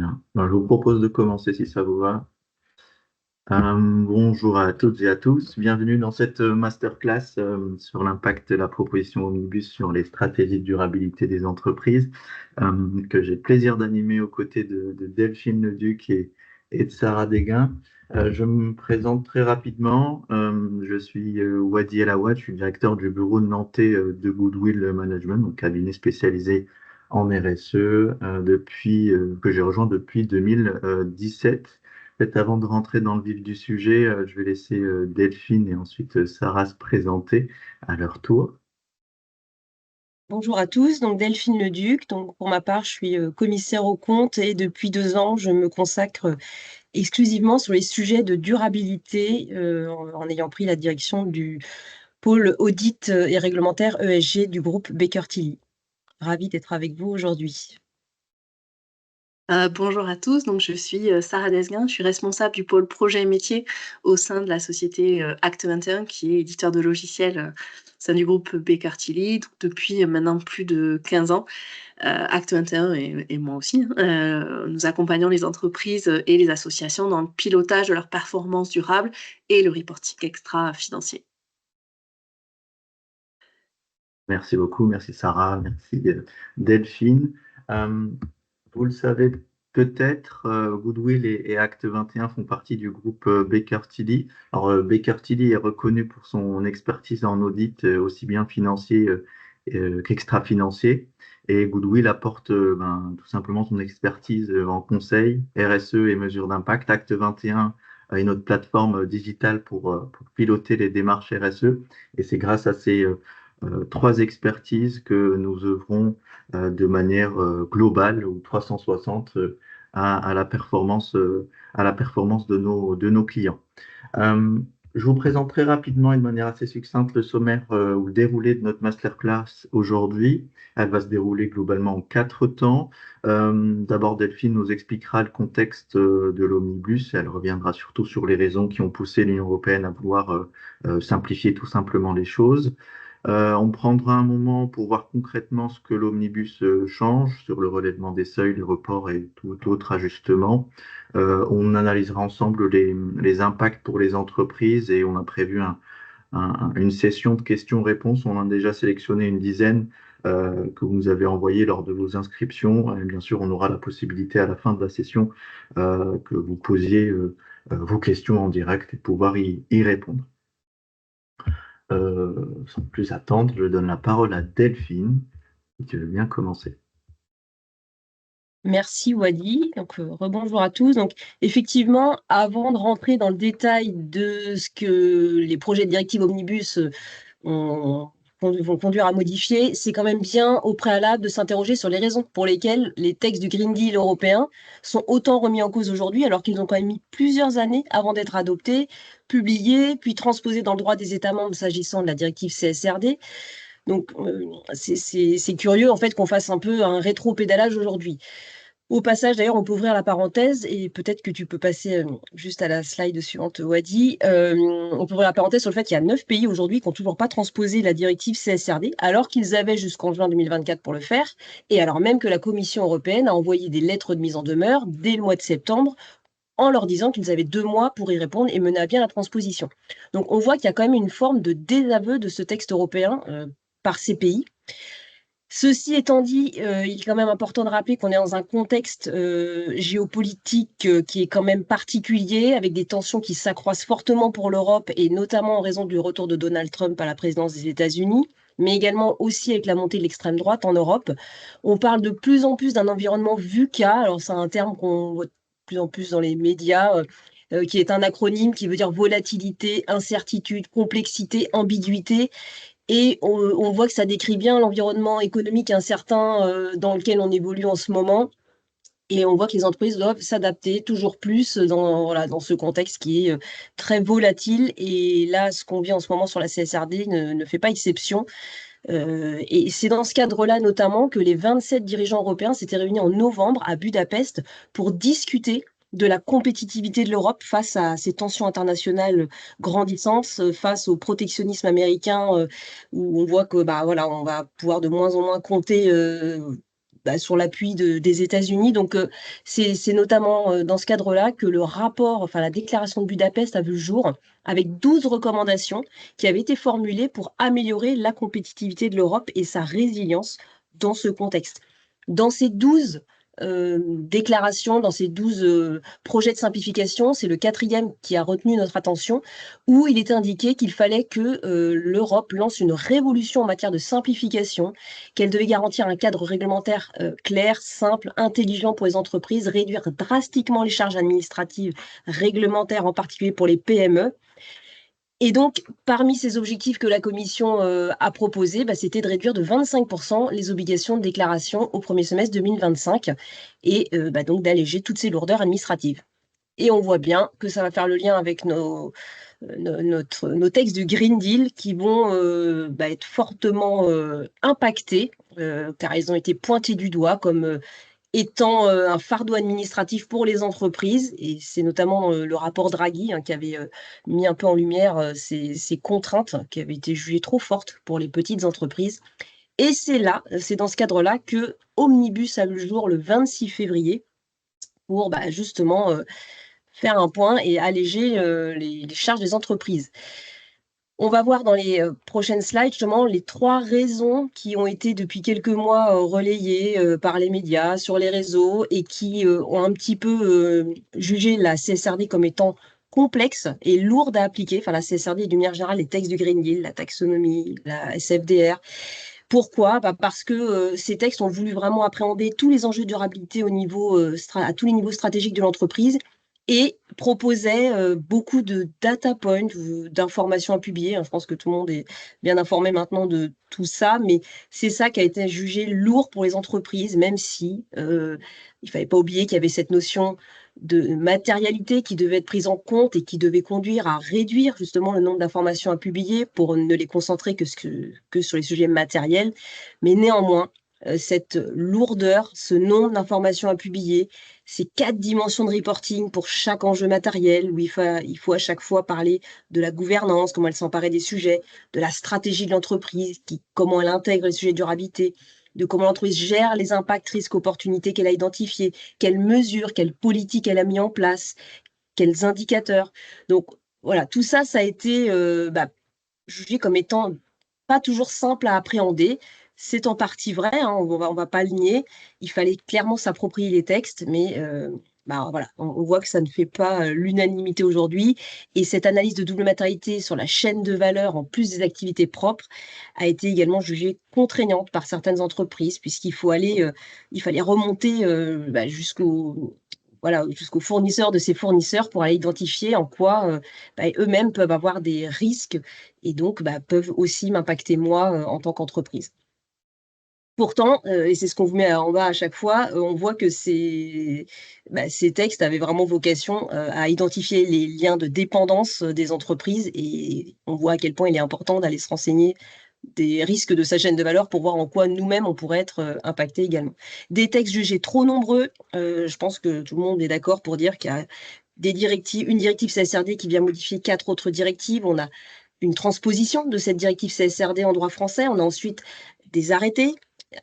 bien. Ben, je vous propose de commencer si ça vous va. Bonjour à toutes et à tous. Bienvenue dans cette masterclass sur l'impact de la proposition Omnibus sur les stratégies de durabilité des entreprises, que j'ai le plaisir d'animer aux côtés de Delphine Leduc et de Sarah Desguin. Je me présente très rapidement. Je suis Wadi El Awad, je suis directeur du bureau de Nantais de Goodwill Management, donc cabinet spécialisé en RSE, que j'ai rejoint depuis 2017. Peut-être avant de rentrer dans le vif du sujet, je vais laisser Delphine et ensuite Sarah se présenter à leur tour. Bonjour à tous, donc Delphine Leduc. Donc pour ma part, je suis commissaire aux comptes et depuis 2 ans, je me consacre exclusivement sur les sujets de durabilité en ayant pris la direction du pôle audit et réglementaire ESG du groupe Baker Tilly. Ravie d'être avec vous aujourd'hui. Bonjour à tous, donc je suis Sarah Desguin, je suis responsable du pôle projet et métier au sein de la société Acte 21, qui est éditeur de logiciels au sein du groupe Baker Tilly, donc depuis maintenant plus de 15 ans. Acte 21 et moi aussi, nous accompagnons les entreprises et les associations dans le pilotage de leur performance durable et le reporting extra-financier. Merci beaucoup, merci Sarah, merci Delphine. Euh, Vous le savez peut-être, Goodwill et Acte 21 font partie du groupe Baker Tilly. Alors, Baker Tilly est reconnu pour son expertise en audit, aussi bien financier qu'extra-financier. Et Goodwill apporte tout simplement son expertise en conseil, RSE et mesures d'impact. Acte 21 a une autre plateforme digitale pour piloter les démarches RSE. Et c'est grâce à ces trois expertises que nous œuvrons de manière globale ou 360 à la performance de nos clients. Euh, je vous présente très rapidement et de manière assez succincte le sommaire ou le déroulé de notre masterclass aujourd'hui. Elle va se dérouler globalement en 4 temps. D'abord, Delphine nous expliquera le contexte de l'omnibus. Elle reviendra surtout sur les raisons qui ont poussé l'Union européenne à vouloir simplifier tout simplement les choses. On prendra un moment pour voir concrètement ce que l'omnibus change sur le relèvement des seuils, les reports et tout autre ajustement. On analysera ensemble les impacts pour les entreprises et on a prévu une session de questions-réponses. On en a déjà sélectionné une dizaine que vous nous avez envoyées lors de vos inscriptions. Et bien sûr, on aura la possibilité à la fin de la session que vous posiez vos questions en direct et pouvoir y répondre. Sans plus attendre, je donne la parole à Delphine, qui veut bien commencer. Merci Wadi. Donc rebonjour à tous. Donc effectivement, avant de rentrer dans le détail de ce que les projets de directive Omnibus ont- vont conduire à modifier, c'est quand même bien au préalable de s'interroger sur les raisons pour lesquelles les textes du Green Deal européen sont autant remis en cause aujourd'hui, alors qu'ils ont quand même mis plusieurs années avant d'être adoptés, publiés, puis transposés dans le droit des États membres s'agissant de la directive CSRD. Donc c'est curieux en fait qu'on fasse un peu un rétro-pédalage aujourd'hui. Au passage, d'ailleurs, on peut ouvrir la parenthèse et peut-être que tu peux passer juste à la slide suivante, Wadi. On peut ouvrir la parenthèse sur le fait qu'il y a 9 pays aujourd'hui qui n'ont toujours pas transposé la directive CSRD, alors qu'ils avaient jusqu'en juin 2024 pour le faire, et alors même que la Commission européenne a envoyé des lettres de mise en demeure dès le mois de septembre en leur disant qu'ils avaient 2 mois pour y répondre et mener à bien la transposition. Donc on voit qu'il y a quand même une forme de désaveu de ce texte européen par ces pays. Ceci étant dit, il est quand même important de rappeler qu'on est dans un contexte géopolitique qui est quand même particulier, avec des tensions qui s'accroissent fortement pour l'Europe, et notamment en raison du retour de Donald Trump à la présidence des États-Unis, mais également aussi avec la montée de l'extrême droite en Europe. On parle de plus en plus d'un environnement VUCA, alors c'est un terme qu'on voit de plus en plus dans les médias, qui est un acronyme qui veut dire volatilité, incertitude, complexité, ambiguïté. Et on voit que ça décrit bien l'environnement économique incertain dans lequel on évolue en ce moment. Et on voit que les entreprises doivent s'adapter toujours plus voilà, dans ce contexte qui est très volatile. Et là, ce qu'on vit en ce moment sur la CSRD ne fait pas exception. Et c'est dans ce cadre-là notamment que les 27 dirigeants européens s'étaient réunis en novembre à Budapest pour discuter de la compétitivité de l'Europe face à ces tensions internationales grandissantes, face au protectionnisme américain, où on voit que bah, voilà, on va pouvoir de moins en moins compter sur l'appui des États-Unis. Donc, c'est notamment dans ce cadre-là que le rapport, enfin la déclaration de Budapest a vu le jour, avec 12 recommandations qui avaient été formulées pour améliorer la compétitivité de l'Europe et sa résilience dans ce contexte. Dans ces 12 déclarations, dans ces 12 projets de simplification, c'est le 4e qui a retenu notre attention, où il est indiqué qu'il fallait que l'Europe lance une révolution en matière de simplification, qu'elle devait garantir un cadre réglementaire clair, simple, intelligent pour les entreprises, réduire drastiquement les charges administratives réglementaires, en particulier pour les PME. Et donc, parmi ces objectifs que la Commission a proposés, c'était de réduire de 25% les obligations de déclaration au premier semestre 2025 et donc d'alléger toutes ces lourdeurs administratives. Et on voit bien que ça va faire le lien avec nos textes du Green Deal qui vont être fortement impactés, car ils ont été pointés du doigt comme étant un fardeau administratif pour les entreprises. Et c'est notamment le rapport Draghi qui avait mis un peu en lumière ces contraintes qui avaient été jugées trop fortes pour les petites entreprises. Et c'est dans ce cadre-là que Omnibus a vu le jour le 26 février pour justement faire un point et alléger les charges des entreprises. On va voir dans les prochaines slides justement les 3 raisons qui ont été depuis quelques mois relayées par les médias, sur les réseaux et qui ont un petit peu jugé la CSRD comme étant complexe et lourde à appliquer. Enfin, la CSRD et d'une manière générale, les textes du Green Deal, la taxonomie, la SFDR. Pourquoi ? Parce que ces textes ont voulu vraiment appréhender tous les enjeux de durabilité à tous les niveaux stratégiques de l'entreprise et proposait beaucoup de data points, d'informations à publier. Je pense que tout le monde est bien informé maintenant de tout ça, mais c'est ça qui a été jugé lourd pour les entreprises, même si il fallait pas oublier qu'il y avait cette notion de matérialité qui devait être prise en compte et qui devait conduire à réduire justement le nombre d'informations à publier pour ne les concentrer que sur les sujets matériels. Mais néanmoins, cette lourdeur, ce nombre d'informations à publier, ces 4 dimensions de reporting pour chaque enjeu matériel, où il faut à chaque fois parler de la gouvernance, comment elle s'emparait des sujets, de la stratégie de l'entreprise, comment elle intègre les sujets de durabilité, de comment l'entreprise gère les impacts, risques, opportunités qu'elle a identifiés, quelles mesures, quelles politiques elle a mis en place, quels indicateurs. Donc voilà, tout ça, ça a été jugé comme étant pas toujours simple à appréhender. C'est en partie vrai, on va pas le nier. Il fallait clairement s'approprier les textes, mais voilà, on voit que ça ne fait pas l'unanimité aujourd'hui. Et cette analyse de double matérialité sur la chaîne de valeur, en plus des activités propres, a été également jugée contraignante par certaines entreprises, puisqu'il il fallait remonter jusqu'aux fournisseurs de ces fournisseurs pour aller identifier en quoi eux-mêmes peuvent avoir des risques et donc peuvent aussi m'impacter moi en tant qu'entreprise. Pourtant, et c'est ce qu'on vous met en bas à chaque fois, on voit que ces textes avaient vraiment vocation à identifier les liens de dépendance des entreprises et on voit à quel point il est important d'aller se renseigner des risques de sa chaîne de valeur pour voir en quoi nous-mêmes on pourrait être impactés également. Des textes jugés trop nombreux, je pense que tout le monde est d'accord pour dire qu'il y a une directive CSRD qui vient modifier 4 autres directives. On a une transposition de cette directive CSRD en droit français. On a ensuite des arrêtés,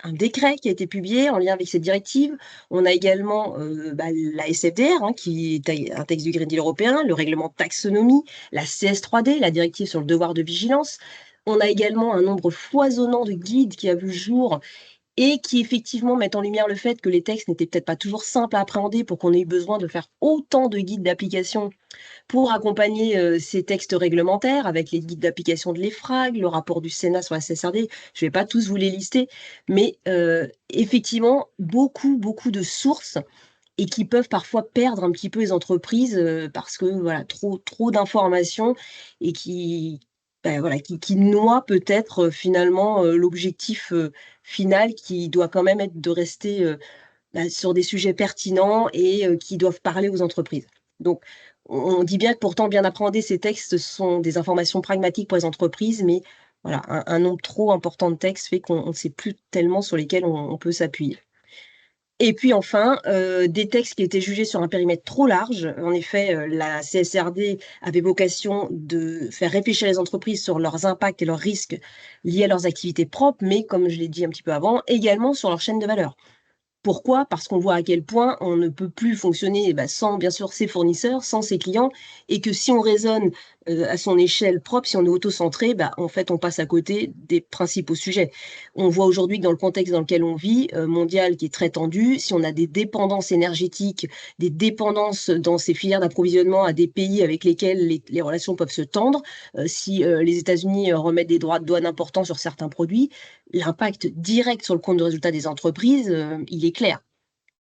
un décret qui a été publié en lien avec cette directive. On a également la SFDR, qui est un texte du Green Deal européen, le règlement taxonomie, la CS3D, la directive sur le devoir de vigilance. On a également un nombre foisonnant de guides qui a vu le jour et qui effectivement mettent en lumière le fait que les textes n'étaient peut-être pas toujours simples à appréhender pour qu'on ait eu besoin de faire autant de guides d'application pour accompagner ces textes réglementaires avec les guides d'application de l'EFRAG, le rapport du Sénat sur la CSRD. Je ne vais pas tous vous les lister, mais effectivement, beaucoup de sources et qui peuvent parfois perdre un petit peu les entreprises parce que voilà, trop d'informations et qui noie peut-être finalement l'objectif final qui doit quand même être de rester sur des sujets pertinents et qui doivent parler aux entreprises. Donc, on dit bien que pourtant, bien appréhender ces textes sont des informations pragmatiques pour les entreprises, mais voilà, un nombre trop important de textes fait qu'on ne sait plus tellement sur lesquels on peut s'appuyer. Et puis enfin, des textes qui étaient jugés sur un périmètre trop large. En effet, la CSRD avait vocation de faire réfléchir les entreprises sur leurs impacts et leurs risques liés à leurs activités propres, mais comme je l'ai dit un petit peu avant, également sur leur chaîne de valeur. Pourquoi? Parce qu'on voit à quel point on ne peut plus fonctionner sans, bien sûr, ses fournisseurs, sans ses clients, et que si on raisonne à son échelle propre, si on est auto-centré, en fait, on passe à côté des principaux sujets. On voit aujourd'hui que dans le contexte dans lequel on vit, mondial, qui est très tendu, si on a des dépendances énergétiques, des dépendances dans ces filières d'approvisionnement à des pays avec lesquels les relations peuvent se tendre, si les États-Unis remettent des droits de douane importants sur certains produits, l'impact direct sur le compte de résultat des entreprises, il est clair.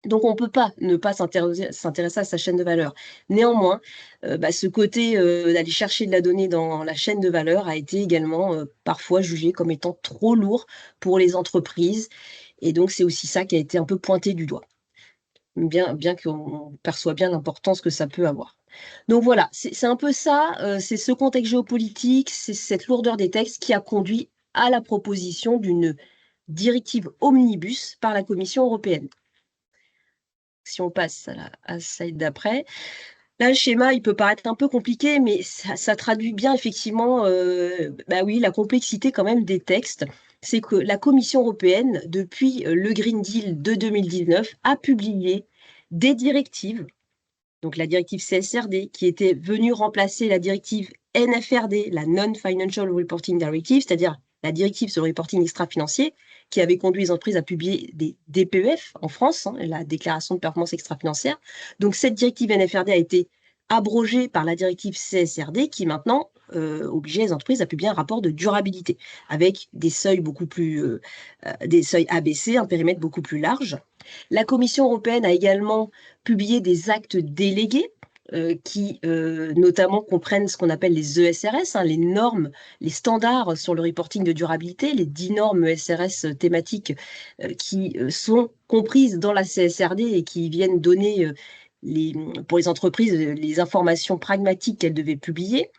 Donc, on ne peut pas ne pas s'intéresser à sa chaîne de valeur. Néanmoins, ce côté d'aller chercher de la donnée dans la chaîne de valeur a été également parfois jugé comme étant trop lourd pour les entreprises. Et donc, c'est aussi ça qui a été un peu pointé du doigt, bien qu'on perçoit bien l'importance que ça peut avoir. Donc voilà, c'est un peu ça, c'est ce contexte géopolitique, c'est cette lourdeur des textes qui a conduit à la proposition d'une directive omnibus par la Commission européenne. Si on passe à la slide d'après, là, le schéma, il peut paraître un peu compliqué, mais ça traduit bien effectivement, oui, la complexité quand même des textes. C'est que la Commission européenne, depuis le Green Deal de 2019, a publié des directives, donc la directive CSRD, qui était venue remplacer la directive NFRD, la Non-Financial Reporting Directive, c'est-à-dire la directive sur le reporting extra-financier, qui avait conduit les entreprises à publier des DPEF en France, la déclaration de performance extra-financière. Donc cette directive NFRD a été abrogée par la directive CSRD, qui maintenant obligeait les entreprises à publier un rapport de durabilité, avec des seuils beaucoup plus, des seuils abaissés, un périmètre beaucoup plus large. La Commission européenne a également publié des actes délégués qui notamment comprennent ce qu'on appelle les ESRS, les normes, les standards sur le reporting de durabilité, les 10 normes ESRS thématiques qui sont comprises dans la CSRD et qui viennent donner pour les entreprises les informations pragmatiques qu'elles devaient publier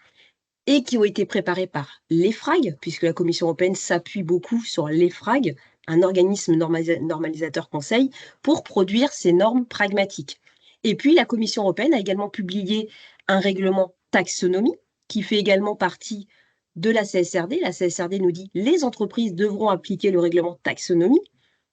et qui ont été préparées par l'EFRAG, puisque la Commission européenne s'appuie beaucoup sur l'EFRAG, un organisme normalisateur conseil, pour produire ces normes pragmatiques. Et puis, la Commission européenne a également publié un règlement taxonomie qui fait également partie de la CSRD. La CSRD nous dit que les entreprises devront appliquer le règlement taxonomie.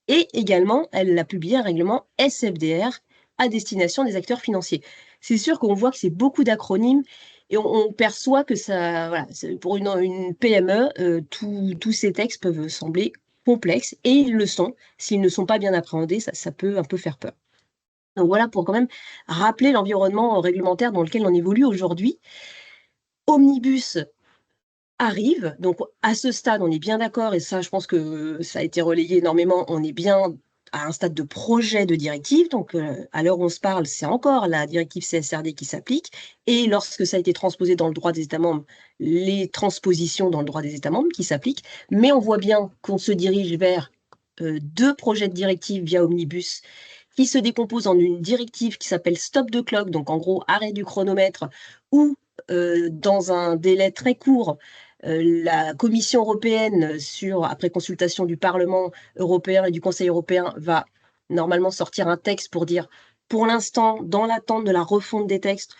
Et également, elle a publié un règlement SFDR à destination des acteurs financiers. C'est sûr qu'on voit que c'est beaucoup d'acronymes et on perçoit que ça, voilà, pour une PME, tous ces textes peuvent sembler complexes et ils le sont. S'ils ne sont pas bien appréhendés, ça peut un peu faire peur. Donc voilà pour quand même rappeler l'environnement réglementaire dans lequel on évolue aujourd'hui. Omnibus arrive, donc à ce stade, on est bien d'accord, et ça, je pense que ça a été relayé énormément, on est bien à un stade de projet de directive, donc à l'heure où on se parle, c'est encore la directive CSRD qui s'applique, et lorsque ça a été transposé dans le droit des États membres, les transpositions dans le droit des États membres qui s'appliquent, mais on voit bien qu'on se dirige vers 2 projets de directive via Omnibus, qui se décompose en une directive qui s'appelle Stop the Clock, donc en gros arrêt du chronomètre, où dans un délai très court, la Commission européenne, après consultation du Parlement européen et du Conseil européen, va normalement sortir un texte pour dire, pour l'instant, dans l'attente de la refonte des textes,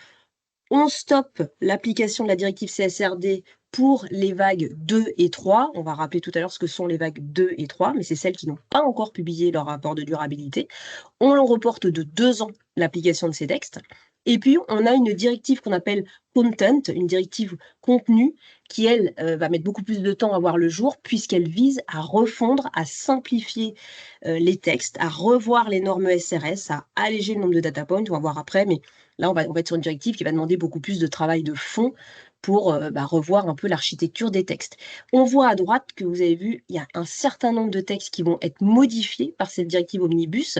on stoppe l'application de la directive CSRD pour les vagues 2 et 3. On va rappeler tout à l'heure ce que sont les vagues 2 et 3, mais c'est celles qui n'ont pas encore publié leur rapport de durabilité. On en reporte de 2 ans l'application de ces textes. Et puis, on a une directive qu'on appelle Content, une directive contenu, qui, elle, va mettre beaucoup plus de temps à voir le jour, puisqu'elle vise à refondre, à simplifier les textes, à revoir les normes SRS, à alléger le nombre de data points, on va voir après, mais là, on va être sur une directive qui va demander beaucoup plus de travail de fond pour revoir un peu l'architecture des textes. On voit à droite que vous avez vu, il y a un certain nombre de textes qui vont être modifiés par cette directive Omnibus.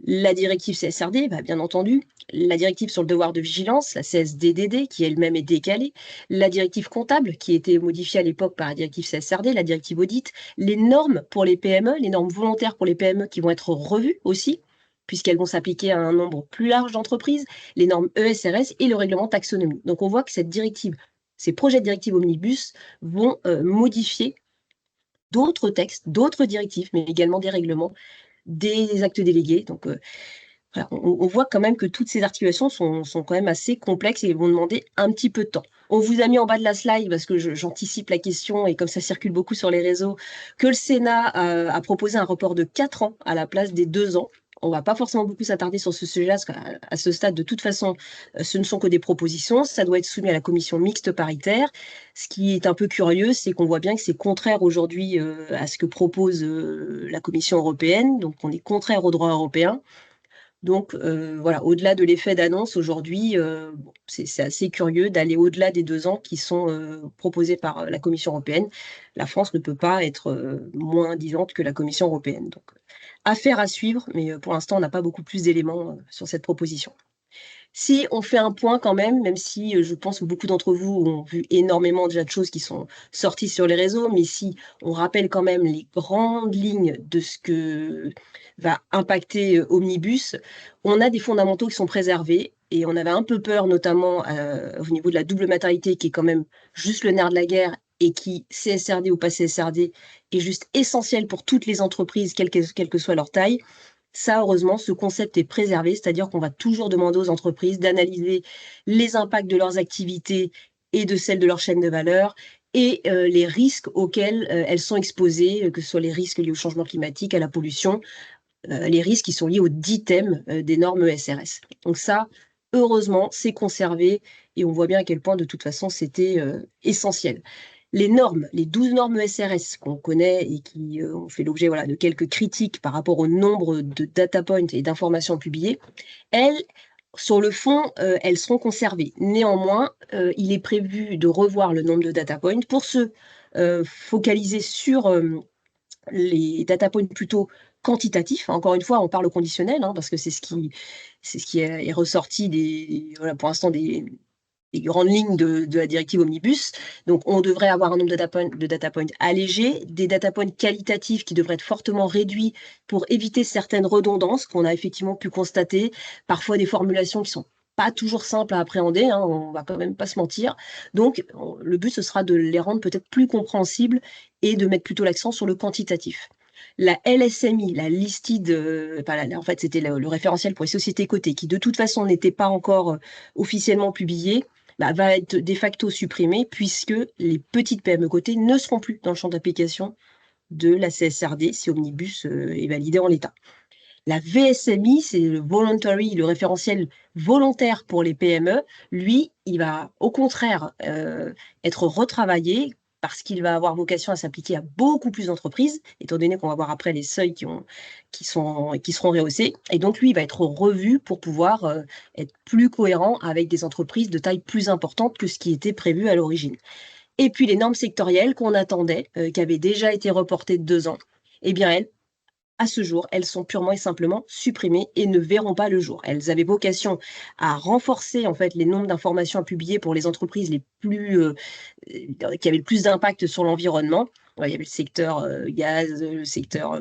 La directive CSRD, bien entendu, la directive sur le devoir de vigilance, la CSDDD, qui elle-même est décalée, la directive comptable, qui était modifiée à l'époque par la directive CSRD, la directive audit, les normes pour les PME, les normes volontaires pour les PME qui vont être revues aussi, puisqu'elles vont s'appliquer à un nombre plus large d'entreprises, les normes ESRS et le règlement taxonomie. Donc on voit que cette directive, ces projets de directive Omnibus vont modifier d'autres textes, d'autres directives, mais également des règlements, des actes délégués. Donc voilà, on voit quand même que toutes ces articulations sont quand même assez complexes et vont demander un petit peu de temps. On vous a mis en bas de la slide, parce que j'anticipe la question, et comme ça circule beaucoup sur les réseaux, que le Sénat a proposé un report de 4 ans à la place des 2 ans. On ne va pas forcément beaucoup s'attarder sur ce sujet-là, parce qu'à ce stade, de toute façon, ce ne sont que des propositions. Ça doit être soumis à la commission mixte paritaire. Ce qui est un peu curieux, c'est qu'on voit bien que c'est contraire aujourd'hui à ce que propose la Commission européenne. Donc, on est contraire au droit européen. Donc voilà, au-delà de l'effet d'annonce, aujourd'hui, bon, c'est assez curieux d'aller au-delà des 2 ans qui sont proposés par la Commission européenne. La France ne peut pas être moins disante que la Commission européenne. Donc, affaire à suivre, mais pour l'instant, on n'a pas beaucoup plus d'éléments sur cette proposition. Si on fait un point quand même si je pense que beaucoup d'entre vous ont vu énormément déjà de choses qui sont sorties sur les réseaux, mais si on rappelle quand même les grandes lignes de ce que va impacter Omnibus, on a des fondamentaux qui sont préservés et on avait un peu peur, notamment au niveau de la double matérialité, qui est quand même juste le nerf de la guerre et qui, CSRD ou pas CSRD, est juste essentiel pour toutes les entreprises, quelle que soit leur taille. Ça, heureusement, ce concept est préservé, c'est-à-dire qu'on va toujours demander aux entreprises d'analyser les impacts de leurs activités et de celles de leur chaîne de valeur et les risques auxquels elles sont exposées, que ce soit les risques liés au changement climatique, à la pollution, les risques qui sont liés aux 10 thèmes des normes ESRS. Donc ça, heureusement, c'est conservé et on voit bien à quel point, de toute façon, c'était essentiel. Les normes, les 12 normes ESRS qu'on connaît et qui ont fait l'objet de quelques critiques par rapport au nombre de data points et d'informations publiées, elles, sur le fond, elles seront conservées. Néanmoins, il est prévu de revoir le nombre de data points pour se focaliser sur les data points plutôt quantitatifs. Encore une fois, on parle au conditionnel, parce que c'est ce qui est ressorti pour l'instant des grandes lignes de la directive Omnibus. Donc, on devrait avoir un nombre de data points allégé, des data points qualitatifs qui devraient être fortement réduits pour éviter certaines redondances qu'on a effectivement pu constater, parfois des formulations qui sont pas toujours simples à appréhender, on va quand même pas se mentir. Donc, le but, ce sera de les rendre peut-être plus compréhensibles et de mettre plutôt l'accent sur le quantitatif. La LSMI, la listed, en fait, c'était le référentiel pour les sociétés cotées, qui de toute façon n'était pas encore officiellement publié, va être de facto supprimé puisque les petites PME cotées ne seront plus dans le champ d'application de la CSRD si Omnibus est validé en l'état. La VSMI, c'est le référentiel volontaire pour les PME. Lui, il va au contraire être retravaillé parce qu'il va avoir vocation à s'appliquer à beaucoup plus d'entreprises, étant donné qu'on va voir après les seuils qui seront rehaussés. Et donc, lui, il va être revu pour pouvoir être plus cohérent avec des entreprises de taille plus importante que ce qui était prévu à l'origine. Et puis, les normes sectorielles qu'on attendait, qui avaient déjà été reportées de 2 ans, eh bien, elles, à ce jour, elles sont purement et simplement supprimées et ne verront pas le jour. Elles avaient vocation à renforcer en fait les nombres d'informations à publier pour les entreprises les plus qui avaient le plus d'impact sur l'environnement. Il y avait le secteur gaz, le secteur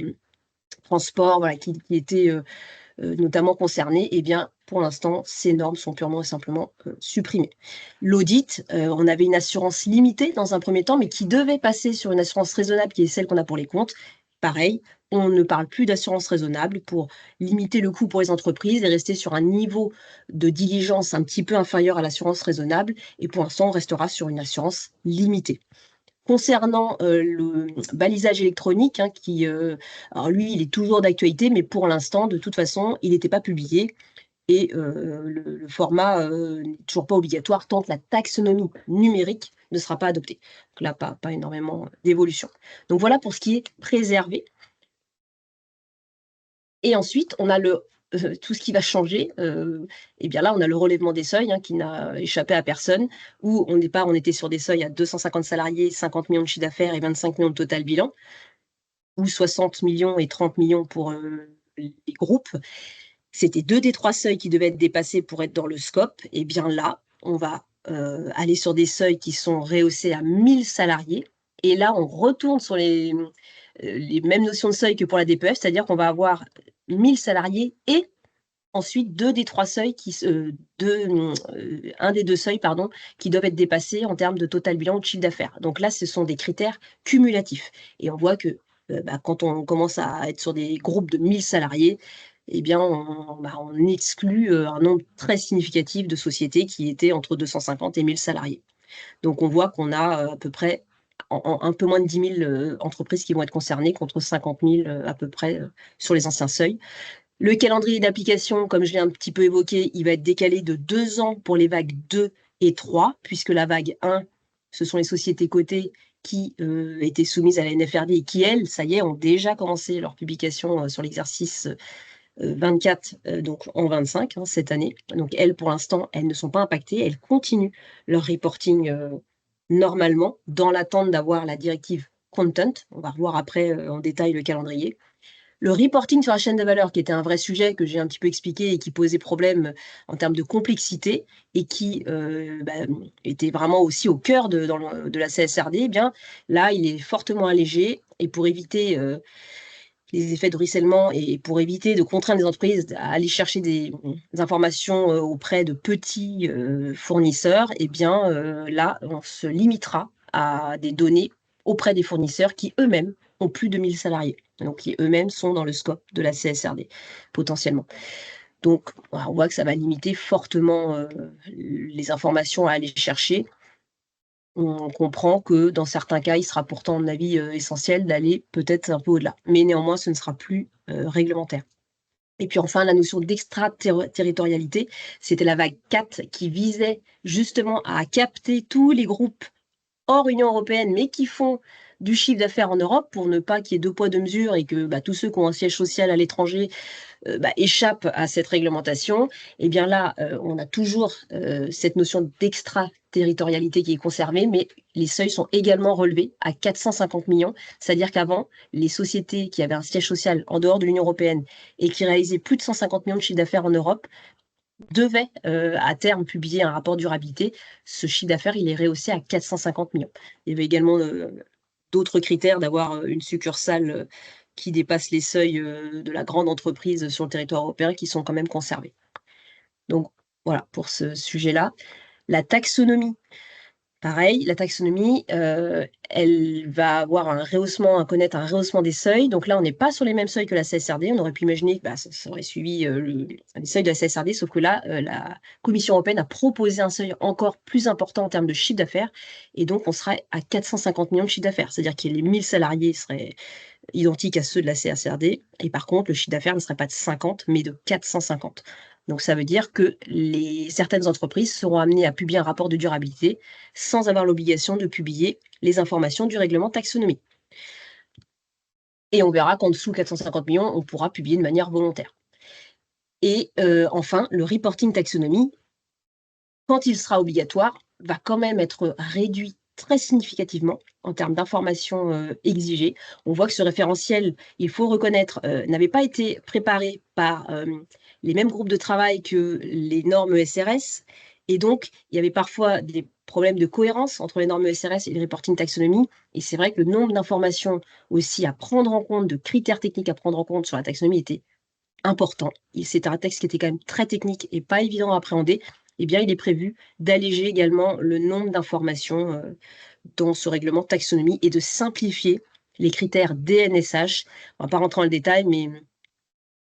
transport, qui étaient notamment concernés. Eh bien, pour l'instant, ces normes sont purement et simplement supprimées. L'audit, on avait une assurance limitée dans un premier temps, mais qui devait passer sur une assurance raisonnable, qui est celle qu'on a pour les comptes. Pareil, on ne parle plus d'assurance raisonnable pour limiter le coût pour les entreprises et rester sur un niveau de diligence un petit peu inférieur à l'assurance raisonnable. Et pour l'instant, on restera sur une assurance limitée. Concernant le balisage électronique, alors lui, il est toujours d'actualité, mais pour l'instant, de toute façon, il n'était pas publié et le format n'est toujours pas obligatoire tant que la taxonomie numérique ne sera pas adoptée. Donc là, pas énormément d'évolution. Donc voilà pour ce qui est préservé. Et ensuite, on a tout ce qui va changer. Et bien là, on a le relèvement des seuils qui n'a échappé à personne, où on était sur des seuils à 250 salariés, 50 millions de chiffre d'affaires et 25 millions de total bilan, ou 60 millions et 30 millions pour les groupes. C'était 2 des 3 seuils qui devaient être dépassés pour être dans le scope. Et bien là, on va aller sur des seuils qui sont rehaussés à 1000 salariés. Et là, on retourne sur les mêmes notions de seuil que pour la DPF, c'est-à-dire qu'on va avoir 1000 salariés et ensuite 2 des 3 seuils, un des 2 seuils, qui doivent être dépassés en termes de total bilan ou de chiffre d'affaires. Donc là, ce sont des critères cumulatifs. Et on voit que quand on commence à être sur des groupes de 1000 salariés, eh bien, on exclut un nombre très significatif de sociétés qui étaient entre 250 et 1000 salariés. Donc, on voit qu'on a à peu près un peu moins de 10 000 entreprises qui vont être concernées, contre 50 000 à peu près sur les anciens seuils. Le calendrier d'application, comme je l'ai un petit peu évoqué, il va être décalé de 2 ans pour les vagues 2 et 3, puisque la vague 1, ce sont les sociétés cotées qui étaient soumises à la NFRD et qui, elles, ça y est, ont déjà commencé leur publication sur l'exercice 24, donc en 25, cette année. Donc, elles, pour l'instant, elles ne sont pas impactées. Elles continuent leur reporting normalement, dans l'attente d'avoir la directive Content. On va revoir après en détail le calendrier. Le reporting sur la chaîne de valeur, qui était un vrai sujet que j'ai un petit peu expliqué et qui posait problème en termes de complexité et qui était vraiment aussi au cœur de la CSRD, eh bien, là, il est fortement allégé. Et pour éviter les effets de ruissellement et pour éviter de contraindre les entreprises à aller chercher des informations auprès de petits fournisseurs, eh bien, là, on se limitera à des données auprès des fournisseurs qui eux-mêmes ont plus de 1000 salariés, donc qui eux-mêmes sont dans le scope de la CSRD, potentiellement. Donc, on voit que ça va limiter fortement les informations à aller chercher. On comprend que dans certains cas, il sera pourtant, à mon avis, essentiel d'aller peut-être un peu au-delà. Mais néanmoins, ce ne sera plus réglementaire. Et puis enfin, la notion d'extraterritorialité, c'était la vague 4 qui visait justement à capter tous les groupes hors Union européenne, mais qui font du chiffre d'affaires en Europe pour ne pas qu'il y ait deux poids, deux mesures et que tous ceux qui ont un siège social à l'étranger échappent à cette réglementation. Et bien là, on a toujours cette notion d'extraterritorialité qui est conservée, mais les seuils sont également relevés à 450 millions. C'est-à-dire qu'avant, les sociétés qui avaient un siège social en dehors de l'Union européenne et qui réalisaient plus de 150 millions de chiffre d'affaires en Europe devaient à terme publier un rapport durabilité. Ce chiffre d'affaires, il est rehaussé à 450 millions. Il y avait également d'autres critères d'avoir une succursale qui dépasse les seuils de la grande entreprise sur le territoire européen qui sont quand même conservés. Donc voilà pour ce sujet-là. La taxonomie, pareil, la taxonomie, elle va avoir connaître un rehaussement des seuils. Donc là, on n'est pas sur les mêmes seuils que la CSRD. On aurait pu imaginer que ça aurait suivi les seuils de la CSRD, sauf que là, la Commission européenne a proposé un seuil encore plus important en termes de chiffre d'affaires. Et donc, on serait à 450 millions de chiffre d'affaires. C'est-à-dire que les 1000 salariés seraient identiques à ceux de la CSRD. Et par contre, le chiffre d'affaires ne serait pas de 50, mais de 450. Donc, ça veut dire que certaines entreprises seront amenées à publier un rapport de durabilité sans avoir l'obligation de publier les informations du règlement taxonomie. Et on verra qu'en dessous de 450 millions, on pourra publier de manière volontaire. Et enfin, le reporting taxonomie, quand il sera obligatoire, va quand même être réduit très significativement en termes d'informations exigées. On voit que ce référentiel, il faut reconnaître, n'avait pas été préparé par les mêmes groupes de travail que les normes SRS. Et donc, il y avait parfois des problèmes de cohérence entre les normes SRS et le reporting taxonomie. Et c'est vrai que le nombre d'informations aussi à prendre en compte, de critères techniques à prendre en compte sur la taxonomie était important. C'était un texte qui était quand même très technique et pas évident à appréhender. Eh bien, il est prévu d'alléger également le nombre d'informations dans ce règlement taxonomie et de simplifier les critères DNSH. On ne va pas rentrer dans le détail, mais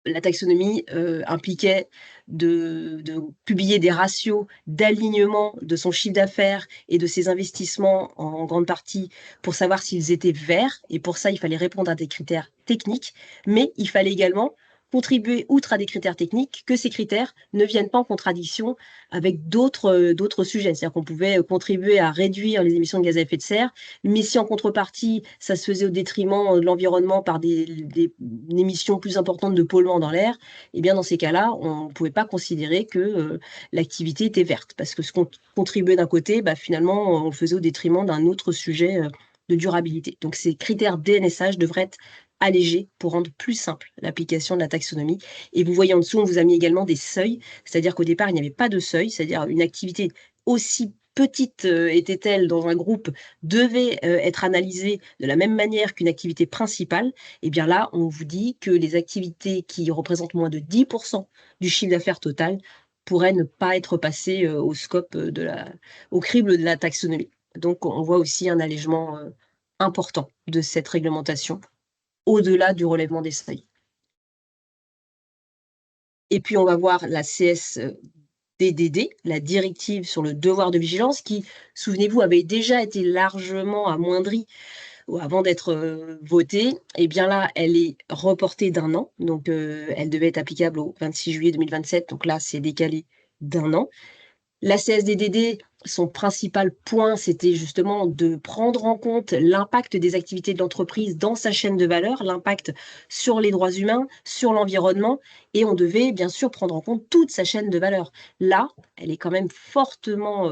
la taxonomie impliquait de publier des ratios d'alignement de son chiffre d'affaires et de ses investissements en grande partie pour savoir s'ils étaient verts. Et pour ça, il fallait répondre à des critères techniques, mais il fallait également contribuer, outre à des critères techniques, que ces critères ne viennent pas en contradiction avec d'autres sujets. C'est-à-dire qu'on pouvait contribuer à réduire les émissions de gaz à effet de serre, mais si en contrepartie, ça se faisait au détriment de l'environnement par des émissions plus importantes de polluants dans l'air, eh bien dans ces cas-là, on ne pouvait pas considérer que l'activité était verte, parce que ce qu'on contribuait d'un côté, finalement, on le faisait au détriment d'un autre sujet de durabilité. Donc ces critères DNSH devraient être allégé pour rendre plus simple l'application de la taxonomie. Et vous voyez en dessous, on vous a mis également des seuils, c'est-à-dire qu'au départ, il n'y avait pas de seuil, c'est-à-dire une activité aussi petite était-elle dans un groupe, devait être analysée de la même manière qu'une activité principale. Et bien là, on vous dit que les activités qui représentent moins de 10% du chiffre d'affaires total pourraient ne pas être passées au scope au crible de la taxonomie. Donc, on voit aussi un allègement important de cette réglementation au-delà du relèvement des seuils. Et puis, on va voir la CSDDD, la directive sur le devoir de vigilance, qui, souvenez-vous, avait déjà été largement amoindrie avant d'être votée. Et bien là, elle est reportée d'1 an. Donc, elle devait être applicable au 26 juillet 2027. Donc là, c'est décalé d'1 an. La CSDDD, son principal point, c'était justement de prendre en compte l'impact des activités de l'entreprise dans sa chaîne de valeur, l'impact sur les droits humains, sur l'environnement, et on devait bien sûr prendre en compte toute sa chaîne de valeur. Là, elle est quand même fortement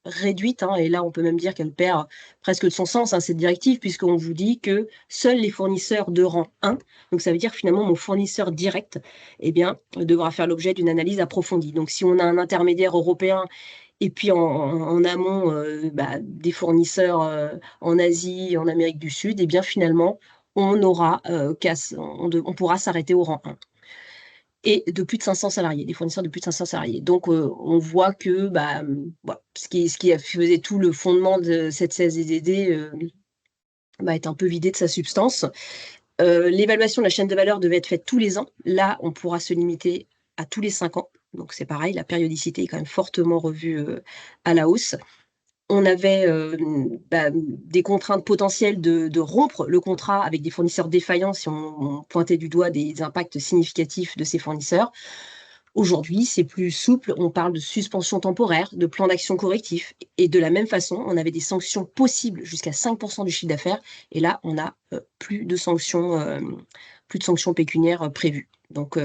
réduite, hein, et là on peut même dire qu'elle perd presque de son sens, hein, cette directive, puisqu'on vous dit que seuls les fournisseurs de rang 1, donc ça veut dire finalement mon fournisseur direct, eh bien, devra faire l'objet d'une analyse approfondie. Donc si on a un intermédiaire européen et puis en amont des fournisseurs en Asie, en Amérique du Sud, eh bien finalement on pourra s'arrêter au rang 1 et de plus de 500 salariés, des fournisseurs de plus de 500 salariés. Donc, on voit que ce qui faisait tout le fondement de cette CSDD est un peu vidé de sa substance. L'évaluation de la chaîne de valeur devait être faite tous les ans. Là, on pourra se limiter à tous les 5 ans. Donc, c'est pareil, la périodicité est quand même fortement revue à la hausse. On avait des contraintes potentielles de rompre le contrat avec des fournisseurs défaillants si on pointait du doigt des impacts significatifs de ces fournisseurs. Aujourd'hui, c'est plus souple, on parle de suspension temporaire, de plan d'action correctif. Et de la même façon, on avait des sanctions possibles jusqu'à 5% du chiffre d'affaires. Et là, on n'a plus de sanctions pécuniaires prévues. Donc,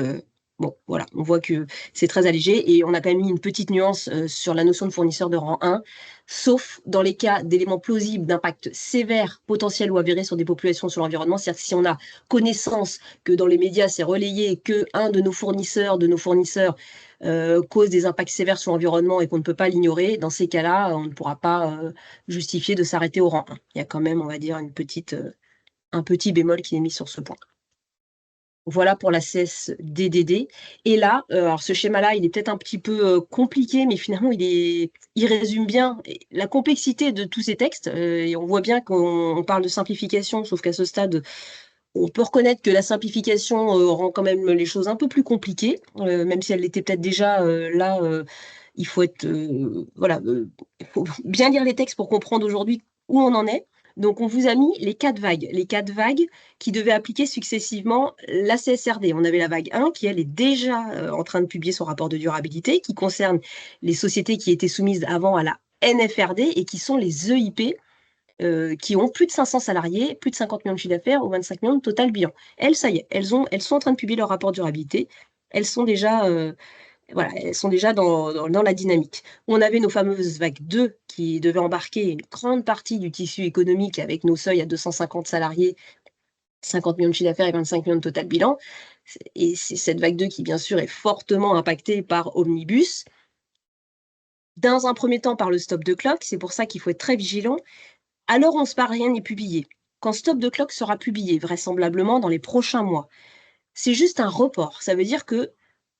bon, voilà, on voit que c'est très allégé. Et on a quand même mis une petite nuance sur la notion de fournisseur de rang 1, sauf dans les cas d'éléments plausibles d'impact sévère, potentiel ou avéré sur des populations, sur l'environnement. C'est-à-dire que si on a connaissance que dans les médias, c'est relayé qu'un de nos fournisseurs cause des impacts sévères sur l'environnement et qu'on ne peut pas l'ignorer, dans ces cas-là, on ne pourra pas justifier de s'arrêter au rang 1. Il y a quand même, on va dire, un petit bémol qui est mis sur ce point. Voilà pour la CSDDD. Et là, alors ce schéma-là, il est peut-être un petit peu compliqué, mais finalement, il résume bien la complexité de tous ces textes. Et on voit bien qu'on parle de simplification, sauf qu'à ce stade, on peut reconnaître que la simplification rend quand même les choses un peu plus compliquées, même si elle l'était peut-être déjà là. Il faut il faut bien lire les textes pour comprendre aujourd'hui où on en est. Donc, on vous a mis les 4 vagues qui devaient appliquer successivement la CSRD. On avait la vague 1 qui, elle, est déjà en train de publier son rapport de durabilité, qui concerne les sociétés qui étaient soumises avant à la NFRD et qui sont les EIP, qui ont plus de 500 salariés, plus de 50 millions de chiffre d'affaires ou 25 millions de total bilan. Elles, ça y est, elles sont en train de publier leur rapport de durabilité. Elles sont déjà, dans la dynamique. On avait nos fameuses vagues 2 qui devaient embarquer une grande partie du tissu économique avec nos seuils à 250 salariés, 50 millions de chiffre d'affaires et 25 millions de total bilan. Et c'est cette vague 2 qui, bien sûr, est fortement impactée par Omnibus. Dans un premier temps, par le stop de clock. C'est pour ça qu'il faut être très vigilant. Alors, on se parle, rien n'est publié. Quand Stop the Clock sera publié, vraisemblablement dans les prochains mois, c'est juste un report. Ça veut dire que,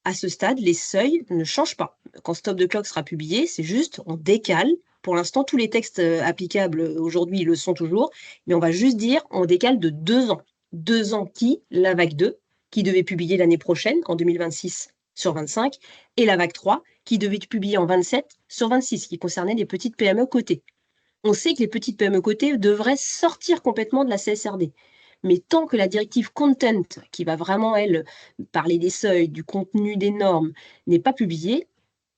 à ce stade, les seuils ne changent pas. Quand Stop the Clock sera publié, c'est juste, on décale. Pour l'instant, tous les textes applicables aujourd'hui, ils le sont toujours, mais on va juste dire, on décale de 2 ans. 2 ans la vague 2, qui devait publier l'année prochaine, en 2026 sur 25, et la vague 3, qui devait être publiée en 27 sur 26, qui concernait les petites PME cotées. On sait que les petites PME cotées devraient sortir complètement de la CSRD. Mais tant que la directive Content, qui va vraiment, elle, parler des seuils, du contenu des normes, n'est pas publiée,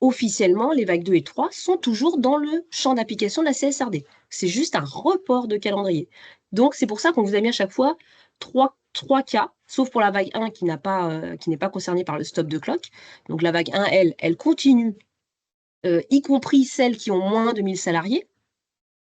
officiellement, les vagues 2 et 3 sont toujours dans le champ d'application de la CSRD. C'est juste un report de calendrier. Donc, c'est pour ça qu'on vous a mis à chaque fois trois cas, sauf pour la vague 1 qui n'est pas concernée par le stop de clock. Donc, la vague 1, elle continue, y compris celles qui ont moins de 1000 salariés.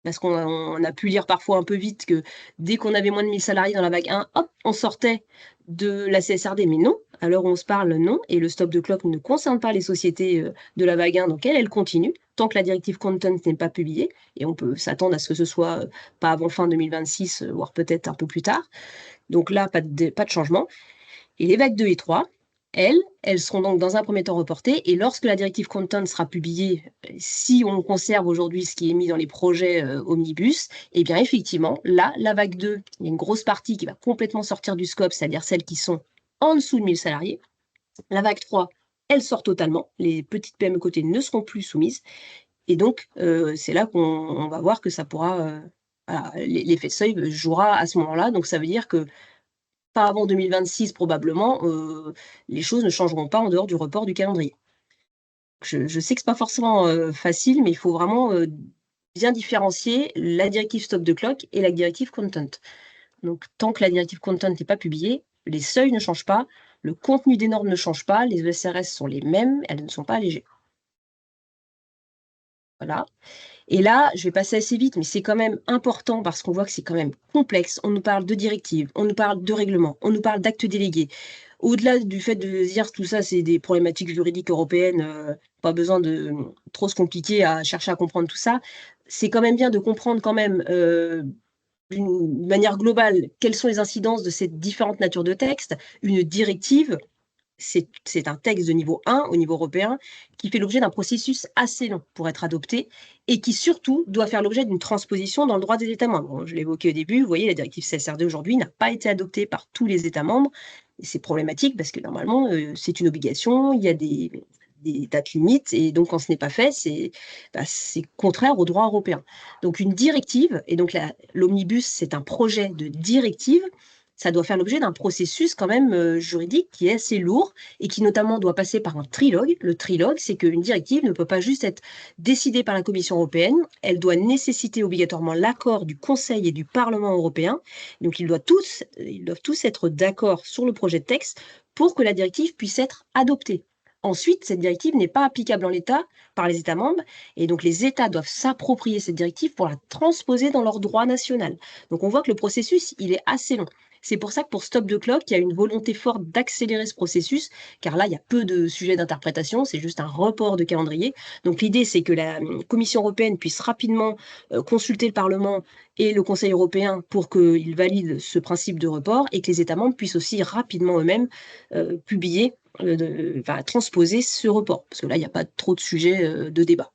Parce qu'on a pu lire parfois un peu vite que dès qu'on avait moins de 1000 salariés dans la vague 1, hop, on sortait de la CSRD. Mais non, à l'heure où on se parle, non. Et le stop de clock ne concerne pas les sociétés de la vague 1, donc elle continue, tant que la directive Content n'est pas publiée. Et on peut s'attendre à ce que ce soit pas avant fin 2026, voire peut-être un peu plus tard. Donc là, pas de changement. Et les vagues 2 et 3, elles seront donc dans un premier temps reportées. Et lorsque la directive Content sera publiée, si on conserve aujourd'hui ce qui est mis dans les projets Omnibus, eh bien effectivement, là, la vague 2, il y a une grosse partie qui va complètement sortir du scope, c'est-à-dire celles qui sont en dessous de 1000 salariés. La vague 3, elle sort totalement. Les petites PME cotées ne seront plus soumises. Et donc, c'est là qu'on va voir que ça pourra, voilà, l'effet de seuil jouera à ce moment-là. Donc ça veut dire que pas avant 2026 probablement, les choses ne changeront pas en dehors du report du calendrier. Je sais que c'est pas forcément, facile, mais il faut vraiment, bien différencier la directive Stop the Clock et la directive Content. Donc tant que la directive Content n'est pas publiée, les seuils ne changent pas, le contenu des normes ne change pas, les ESRS sont les mêmes, elles ne sont pas allégées. Voilà. Et là, je vais passer assez vite, mais c'est quand même important parce qu'on voit que c'est quand même complexe. On nous parle de directives, on nous parle de règlements, on nous parle d'actes délégués. Au-delà du fait de dire tout ça, c'est des problématiques juridiques européennes, pas besoin de trop se compliquer à chercher à comprendre tout ça. C'est quand même bien de comprendre quand même d'une manière globale quelles sont les incidences de ces différentes natures de textes. Une directive, c'est un texte de niveau 1 au niveau européen qui fait l'objet d'un processus assez long pour être adopté et qui surtout doit faire l'objet d'une transposition dans le droit des États membres. Bon, je l'ai évoqué au début, vous voyez, la directive CSRD aujourd'hui n'a pas été adoptée par tous les États membres. C'est problématique parce que normalement, c'est une obligation, il y a des dates limites, et donc quand ce n'est pas fait, c'est contraire au droit européen. Donc une directive, et donc l'omnibus, c'est un projet de directive, ça doit faire l'objet d'un processus quand même juridique qui est assez lourd et qui notamment doit passer par un trilogue. Le trilogue, c'est qu'une directive ne peut pas juste être décidée par la Commission européenne, elle doit nécessiter obligatoirement l'accord du Conseil et du Parlement européen. Donc ils doivent tous être d'accord sur le projet de texte pour que la directive puisse être adoptée. Ensuite, cette directive n'est pas applicable en l'état par les États membres, et donc les États doivent s'approprier cette directive pour la transposer dans leur droit national. Donc on voit que le processus, il est assez long. C'est pour ça que pour Stop the Clock, il y a une volonté forte d'accélérer ce processus, car là, il y a peu de sujets d'interprétation, c'est juste un report de calendrier. Donc l'idée, c'est que la Commission européenne puisse rapidement consulter le Parlement et le Conseil européen pour qu'ils valident ce principe de report, et que les États membres puissent aussi rapidement eux-mêmes publier, transposer ce report, parce que là, il n'y a pas trop de sujets de débat.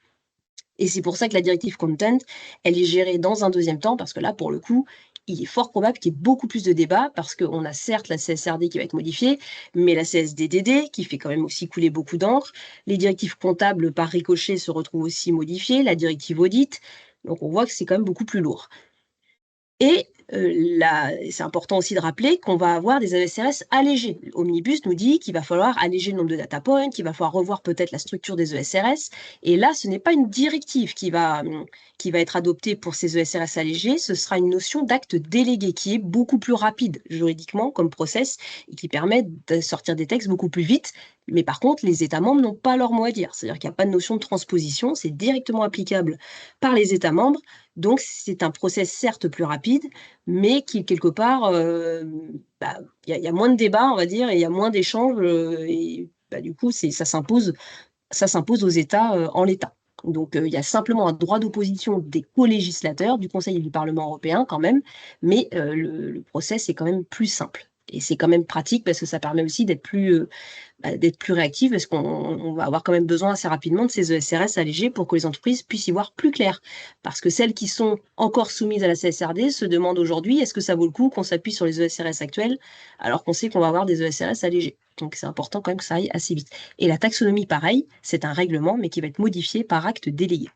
Et c'est pour ça que la directive Content, elle est gérée dans un deuxième temps, parce que là, pour le coup, il est fort probable qu'il y ait beaucoup plus de débats, parce qu'on a certes la CSRD qui va être modifiée, mais la CSDDD, qui fait quand même aussi couler beaucoup d'encre. Les directives comptables, par ricochet, se retrouvent aussi modifiées, la directive audit. Donc on voit que c'est quand même beaucoup plus lourd. Et c'est important aussi de rappeler qu'on va avoir des ESRS allégés. Omnibus nous dit qu'il va falloir alléger le nombre de data points, qu'il va falloir revoir peut-être la structure des ESRS. Et là, ce n'est pas une directive qui va être adoptée pour ces ESRS allégés, ce sera une notion d'acte délégué qui est beaucoup plus rapide juridiquement comme process et qui permet de sortir des textes beaucoup plus vite. Mais par contre, les États membres n'ont pas leur mot à dire. C'est-à-dire qu'il n'y a pas de notion de transposition, c'est directement applicable par les États membres. Donc, c'est un process certes plus rapide, mais qui, quelque part, il y a moins de débats, on va dire, et il y a moins d'échanges, et du coup, ça s'impose aux États en l'état. Donc, il y a simplement un droit d'opposition des co-législateurs, du Conseil et du Parlement européen quand même, mais le process est quand même plus simple. Et c'est quand même pratique parce que ça permet aussi d'être plus réactif, parce qu'on va avoir quand même besoin assez rapidement de ces ESRS allégés pour que les entreprises puissent y voir plus clair. Parce que celles qui sont encore soumises à la CSRD se demandent aujourd'hui, est-ce que ça vaut le coup qu'on s'appuie sur les ESRS actuels alors qu'on sait qu'on va avoir des ESRS allégés. Donc c'est important quand même que ça aille assez vite. Et la taxonomie, pareil, c'est un règlement, mais qui va être modifié par acte délégué.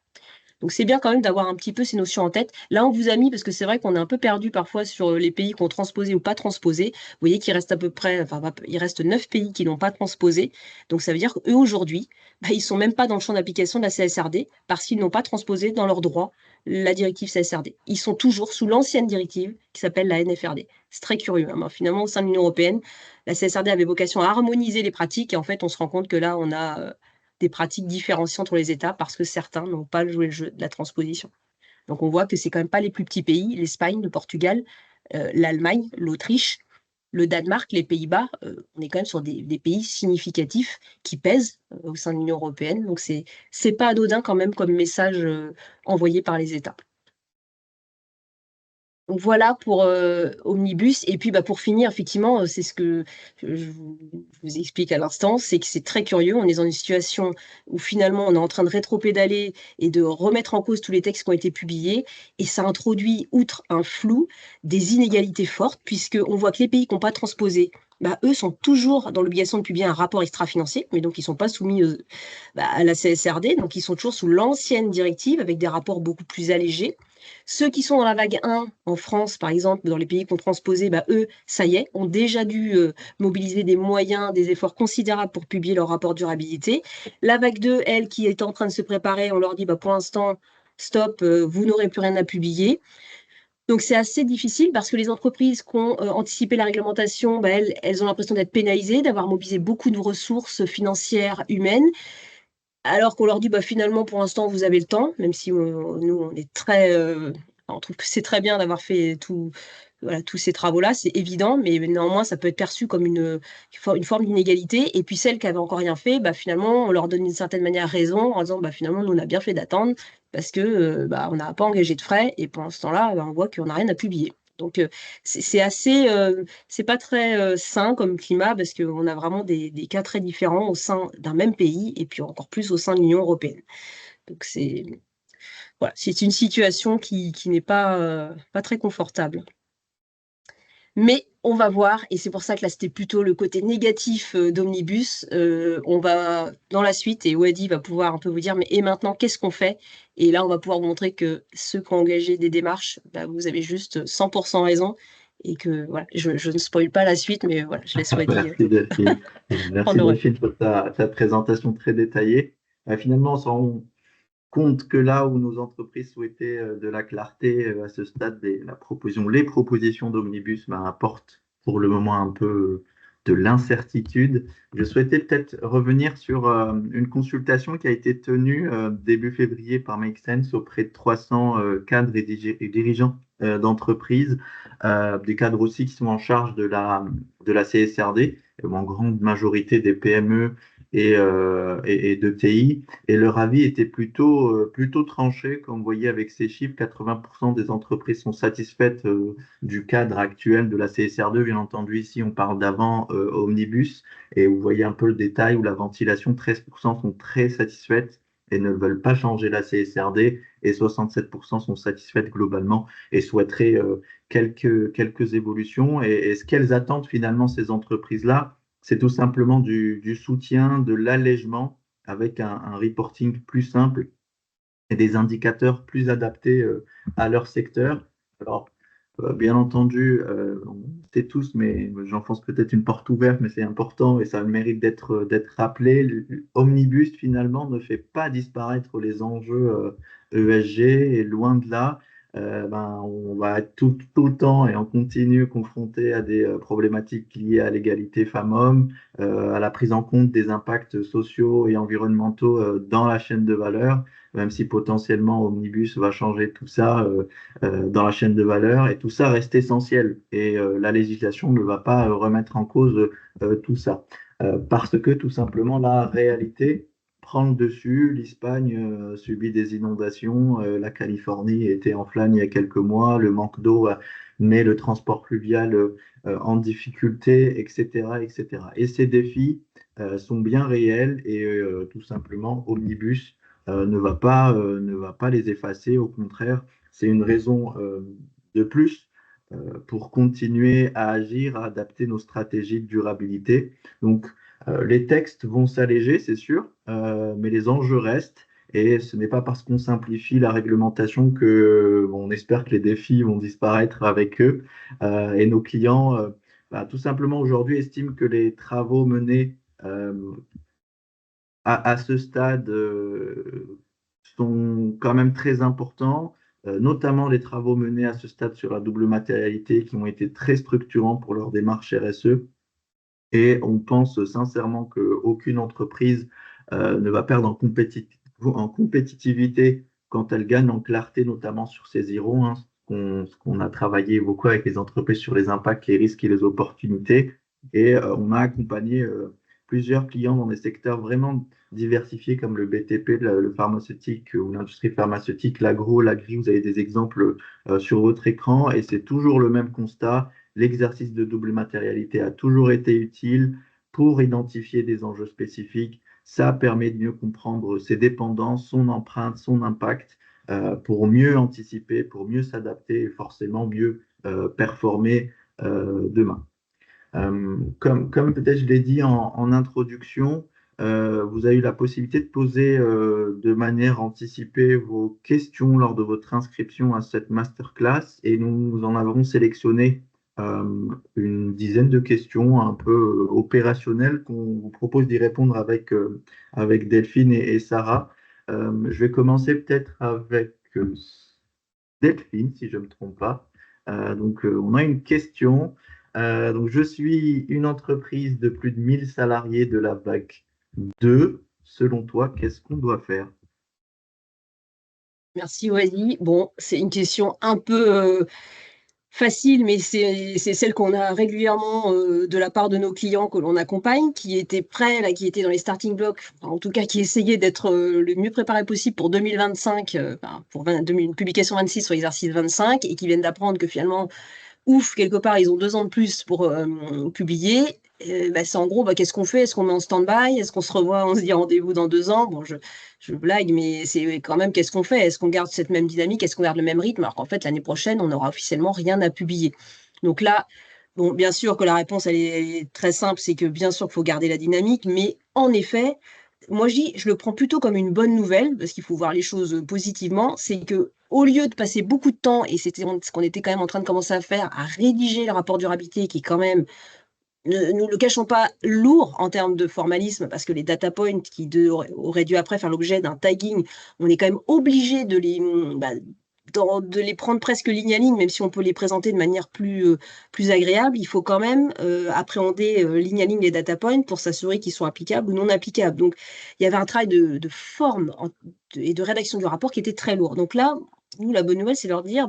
Donc c'est bien quand même d'avoir un petit peu ces notions en tête. Là, on vous a mis, parce que c'est vrai qu'on est un peu perdu parfois sur les pays qui ont transposé ou pas transposé. Vous voyez qu'il reste à peu près, il reste 9 pays qui n'ont pas transposé. Donc ça veut dire qu'eux, aujourd'hui, ils sont même pas dans le champ d'application de la CSRD parce qu'ils n'ont pas transposé dans leur droit la directive CSRD. Ils sont toujours sous l'ancienne directive qui s'appelle la NFRD. C'est très curieux. Hein. Finalement, au sein de l'Union européenne, la CSRD avait vocation à harmoniser les pratiques et en fait, on se rend compte que là, on a des pratiques différenciées entre les États parce que certains n'ont pas joué le jeu de la transposition. Donc on voit que c'est quand même pas les plus petits pays, l'Espagne, le Portugal, l'Allemagne, l'Autriche, le Danemark, les Pays-Bas, on est quand même sur des pays significatifs qui pèsent au sein de l'Union européenne. Donc c'est pas anodin quand même comme message envoyé par les États. Donc voilà pour Omnibus. Et puis pour finir, effectivement, c'est ce que je vous explique à l'instant, c'est que c'est très curieux. On est dans une situation où finalement on est en train de rétropédaler et de remettre en cause tous les textes qui ont été publiés. Et ça introduit, outre un flou, des inégalités fortes, puisqu'on voit que les pays qui n'ont pas transposé, eux sont toujours dans l'obligation de publier un rapport extra-financier, mais donc ils ne sont pas soumis à la CSRD, donc ils sont toujours sous l'ancienne directive avec des rapports beaucoup plus allégés. Ceux qui sont dans la vague 1 en France, par exemple, dans les pays qui ont transposé, eux, ça y est, ont déjà dû mobiliser des moyens, des efforts considérables pour publier leur rapport de durabilité. La vague 2, elle, qui est en train de se préparer, on leur dit pour l'instant, stop, vous n'aurez plus rien à publier. Donc c'est assez difficile parce que les entreprises qui ont anticipé la réglementation, elles ont l'impression d'être pénalisées, d'avoir mobilisé beaucoup de ressources financières, humaines, alors qu'on leur dit, finalement, pour l'instant, vous avez le temps, même si nous, on est on trouve que c'est très bien d'avoir fait voilà, tous ces travaux-là, c'est évident, mais néanmoins, ça peut être perçu comme une forme d'inégalité. Et puis celles qui n'avaient encore rien fait, finalement, on leur donne d'une certaine manière raison en disant, finalement, nous, on a bien fait d'attendre parce que on n'a pas engagé de frais et pendant ce temps-là, on voit qu'on n'a rien à publier. Donc, c'est assez, c'est pas très sain comme climat parce qu'on a vraiment des cas très différents au sein d'un même pays et puis encore plus au sein de l'Union européenne. Donc, voilà, c'est une situation qui n'est pas très confortable. Mais on va voir, et c'est pour ça que là c'était plutôt le côté négatif d'Omnibus. On va dans la suite et Wadi va pouvoir un peu vous dire, mais et maintenant qu'est-ce qu'on fait? Et là on va pouvoir vous montrer que ceux qui ont engagé des démarches, vous avez juste 100% raison. Et que voilà, je ne spoil pas la suite, mais voilà, je laisse Wadi Merci Delphine. Merci prendre le Delphine pour ta présentation très détaillée. Finalement, on se rend compte que là où nos entreprises souhaitaient de la clarté à ce stade, les propositions d'Omnibus apportent pour le moment un peu de l'incertitude. Je souhaitais peut-être revenir sur une consultation qui a été tenue début février par Make Sense auprès de 300 cadres et dirigeants d'entreprises, des cadres aussi qui sont en charge de la CSRD, en grande majorité des PME et de TI. Et leur avis était plutôt tranché. Comme vous voyez avec ces chiffres, 80% des entreprises sont satisfaites du cadre actuel de la CSR2. Bien entendu, ici, on parle d'avant Omnibus. Et vous voyez un peu le détail où la ventilation, 13% sont très satisfaites et ne veulent pas changer la CSRD. Et 67% sont satisfaites globalement et souhaiteraient quelques évolutions. Et ce qu'elles attendent finalement, ces entreprises-là, c'est tout simplement du soutien, de l'allègement avec un reporting plus simple et des indicateurs plus adaptés à leur secteur. Alors, bien entendu, on sait tous, mais j'enfonce peut-être une porte ouverte, mais c'est important et ça a le mérite d'être rappelé. Omnibus, finalement, ne fait pas disparaître les enjeux ESG et loin de là. On va être tout le temps et en continu confronté à des problématiques liées à l'égalité femmes-hommes, à la prise en compte des impacts sociaux et environnementaux dans la chaîne de valeur, même si potentiellement Omnibus va changer tout ça dans la chaîne de valeur, et tout ça reste essentiel. Et la législation ne va pas remettre en cause tout ça. Parce que tout simplement, la réalité prend le dessus. L'Espagne subit des inondations, la Californie était en flamme il y a quelques mois, le manque d'eau met le transport fluvial en difficulté, etc., etc. Et ces défis sont bien réels et tout simplement, Omnibus ne va pas les effacer. Au contraire, c'est une raison de plus pour continuer à agir, à adapter nos stratégies de durabilité. Donc, les textes vont s'alléger, c'est sûr, mais les enjeux restent. Et ce n'est pas parce qu'on simplifie la réglementation que on espère que les défis vont disparaître avec eux. Et nos clients, tout simplement aujourd'hui, estiment que les travaux menés à ce stade sont quand même très importants, notamment les travaux menés à ce stade sur la double matérialité qui ont été très structurants pour leur démarche RSE. Et on pense sincèrement qu'aucune entreprise ne va perdre en compétitivité quand elle gagne en clarté, notamment sur ces zéros, hein, ce qu'on a travaillé beaucoup avec les entreprises sur les impacts, les risques et les opportunités. Et on a accompagné plusieurs clients dans des secteurs vraiment diversifiés comme le BTP, le pharmaceutique ou l'industrie pharmaceutique, l'agro, l'agri. Vous avez des exemples sur votre écran et c'est toujours le même constat. L'exercice de double matérialité a toujours été utile pour identifier des enjeux spécifiques. Ça permet de mieux comprendre ses dépendances, son empreinte, son impact, pour mieux anticiper, pour mieux s'adapter et forcément mieux performer demain. Comme peut-être je l'ai dit en introduction, vous avez eu la possibilité de poser de manière anticipée vos questions lors de votre inscription à cette masterclass et nous en avons sélectionné une dizaine de questions un peu opérationnelles qu'on vous propose d'y répondre avec Delphine et Sarah. Je vais commencer peut-être avec Delphine, si je ne me trompe pas. On a une question. Donc, je suis une entreprise de plus de 1000 salariés de la vague 2. Selon toi, qu'est-ce qu'on doit faire? Merci Wally. Bon, c'est une question un peu facile, mais c'est celle qu'on a régulièrement de la part de nos clients que l'on accompagne, qui étaient prêts, là, qui étaient dans les starting blocks, enfin, en tout cas qui essayaient d'être le mieux préparés possible pour 2025, pour publication 26 sur l'exercice 25, et qui viennent d'apprendre que finalement, ouf, quelque part, ils ont 2 ans de plus pour publier. C'est en gros, qu'est-ce qu'on fait? Est-ce qu'on met en stand-by? Est-ce qu'on se revoit? On se dit rendez-vous dans 2 ans? Bon, je blague, mais c'est quand même qu'est-ce qu'on fait? Est-ce qu'on garde cette même dynamique? Est-ce qu'on garde le même rythme? Alors qu'en fait, l'année prochaine, on n'aura officiellement rien à publier. Donc là, bon, bien sûr que la réponse, elle est très simple, c'est que bien sûr qu'il faut garder la dynamique, mais en effet, moi je le prends plutôt comme une bonne nouvelle, parce qu'il faut voir les choses positivement, c'est que au lieu de passer beaucoup de temps, et c'était ce qu'on était quand même en train de commencer à faire, à rédiger le rapport durabilité qui est quand même, ne nous le cachons pas, lourd en termes de formalisme, parce que les data points auraient dû après faire l'objet d'un tagging, on est quand même obligé de les prendre presque ligne à ligne, même si on peut les présenter de manière plus agréable, il faut quand même appréhender ligne à ligne les data points pour s'assurer qu'ils sont applicables ou non applicables. Donc, il y avait un travail de forme et de rédaction du rapport qui était très lourd. Donc là, nous, la bonne nouvelle, c'est leur dire,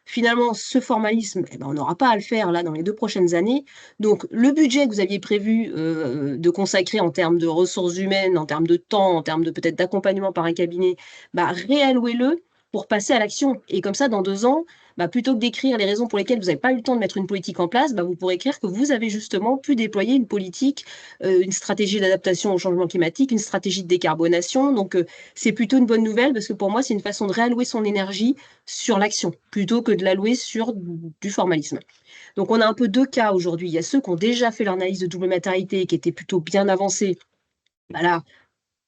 finalement, ce formalisme, on n'aura pas à le faire là dans les 2 prochaines années. Donc, le budget que vous aviez prévu de consacrer en termes de ressources humaines, en termes de temps, en termes de peut-être d'accompagnement par un cabinet, réallouez-le pour passer à l'action. Et comme ça, dans 2 ans, plutôt que d'écrire les raisons pour lesquelles vous n'avez pas eu le temps de mettre une politique en place, vous pourrez écrire que vous avez justement pu déployer une politique, une stratégie d'adaptation au changement climatique, une stratégie de décarbonation. Donc, c'est plutôt une bonne nouvelle parce que pour moi, c'est une façon de réallouer son énergie sur l'action plutôt que de l'allouer sur du formalisme. Donc, on a un peu 2 cas aujourd'hui. Il y a ceux qui ont déjà fait leur analyse de double matérialité qui était plutôt bien avancée. Là,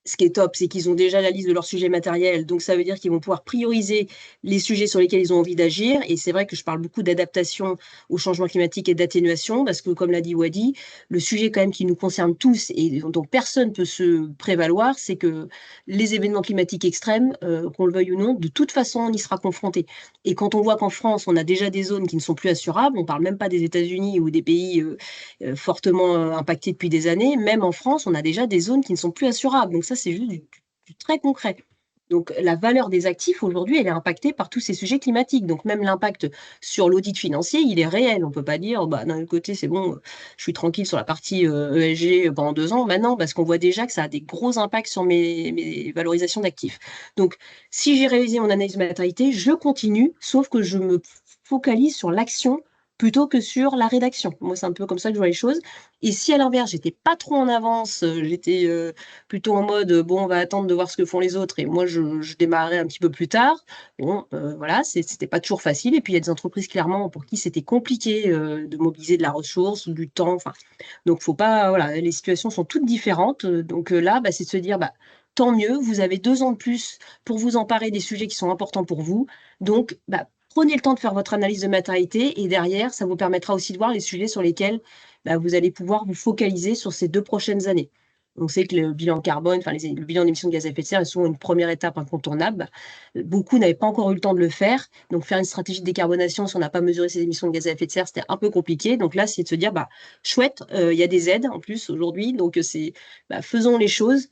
ce qui est top, c'est qu'ils ont déjà la liste de leurs sujets matériels, donc ça veut dire qu'ils vont pouvoir prioriser les sujets sur lesquels ils ont envie d'agir. Et c'est vrai que je parle beaucoup d'adaptation au changement climatique et d'atténuation, parce que comme l'a dit Wadi, le sujet quand même qui nous concerne tous et dont personne ne peut se prévaloir, c'est que les événements climatiques extrêmes, qu'on le veuille ou non, de toute façon, on y sera confronté. Et quand on voit qu'en France, on a déjà des zones qui ne sont plus assurables, on ne parle même pas des États-Unis ou des pays fortement impactés depuis des années, même en France, on a déjà des zones qui ne sont plus assurables. Donc ça, c'est juste du très concret. Donc la valeur des actifs, aujourd'hui, elle est impactée par tous ces sujets climatiques. Donc même l'impact sur l'audit financier, il est réel. On ne peut pas dire, d'un côté, c'est bon, je suis tranquille sur la partie ESG pendant 2 ans. Non, parce qu'on voit déjà que ça a des gros impacts sur mes valorisations d'actifs. Donc si j'ai réalisé mon analyse de matérialité, je continue, sauf que je me focalise sur l'action plutôt que sur la rédaction. Moi, c'est un peu comme ça que je vois les choses. Et si à l'inverse, j'étais pas trop en avance, j'étais plutôt en mode, bon, on va attendre de voir ce que font les autres, et moi, je démarrais un petit peu plus tard. Bon, voilà, c'était pas toujours facile. Et puis, il y a des entreprises, clairement, pour qui c'était compliqué de mobiliser de la ressource ou du temps. Enfin, donc, faut pas, voilà, les situations sont toutes différentes. Donc là, c'est de se dire, tant mieux, vous avez 2 ans de plus pour vous emparer des sujets qui sont importants pour vous. Donc, prenez le temps de faire votre analyse de matérialité et derrière, ça vous permettra aussi de voir les sujets sur lesquels vous allez pouvoir vous focaliser sur ces 2 prochaines années. On sait que le bilan carbone, enfin le bilan d'émissions de gaz à effet de serre est souvent une première étape incontournable. Beaucoup n'avaient pas encore eu le temps de le faire. Donc faire une stratégie de décarbonation, si on n'a pas mesuré ses émissions de gaz à effet de serre, c'était un peu compliqué. Donc là, c'est de se dire, chouette, il y a des aides en plus aujourd'hui. Donc c'est faisons les choses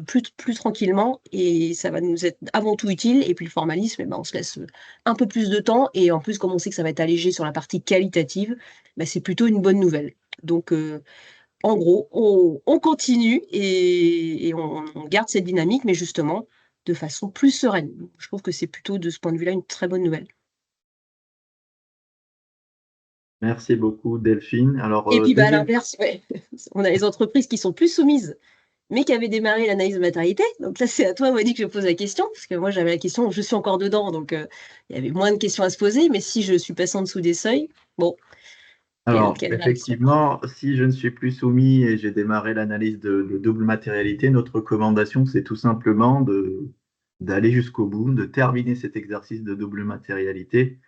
plus tranquillement et ça va nous être avant tout utile. Et puis le formalisme, on se laisse un peu plus de temps. Et en plus, comme on sait que ça va être allégé sur la partie qualitative, c'est plutôt une bonne nouvelle. Donc en gros, on continue et on garde cette dynamique, mais justement de façon plus sereine. Je trouve que c'est plutôt de ce point de vue-là une très bonne nouvelle. Merci beaucoup, Delphine. Alors, Et puis, à deuxième. l'inverse, ouais, on a les entreprises qui sont plus soumises, mais qui avaient démarré l'analyse de matérialité. Donc là, c'est à toi, Monique, que je pose la question, parce que moi, j'avais la question, je suis encore dedans, donc il y avait moins de questions à se poser, mais si je suis passée en dessous des seuils, bon, Alors, quelle réaction? effectivement, si je ne suis plus soumis et j'ai démarré l'analyse de double matérialité, notre recommandation, c'est tout simplement d'aller jusqu'au bout, de terminer cet exercice de double matérialité,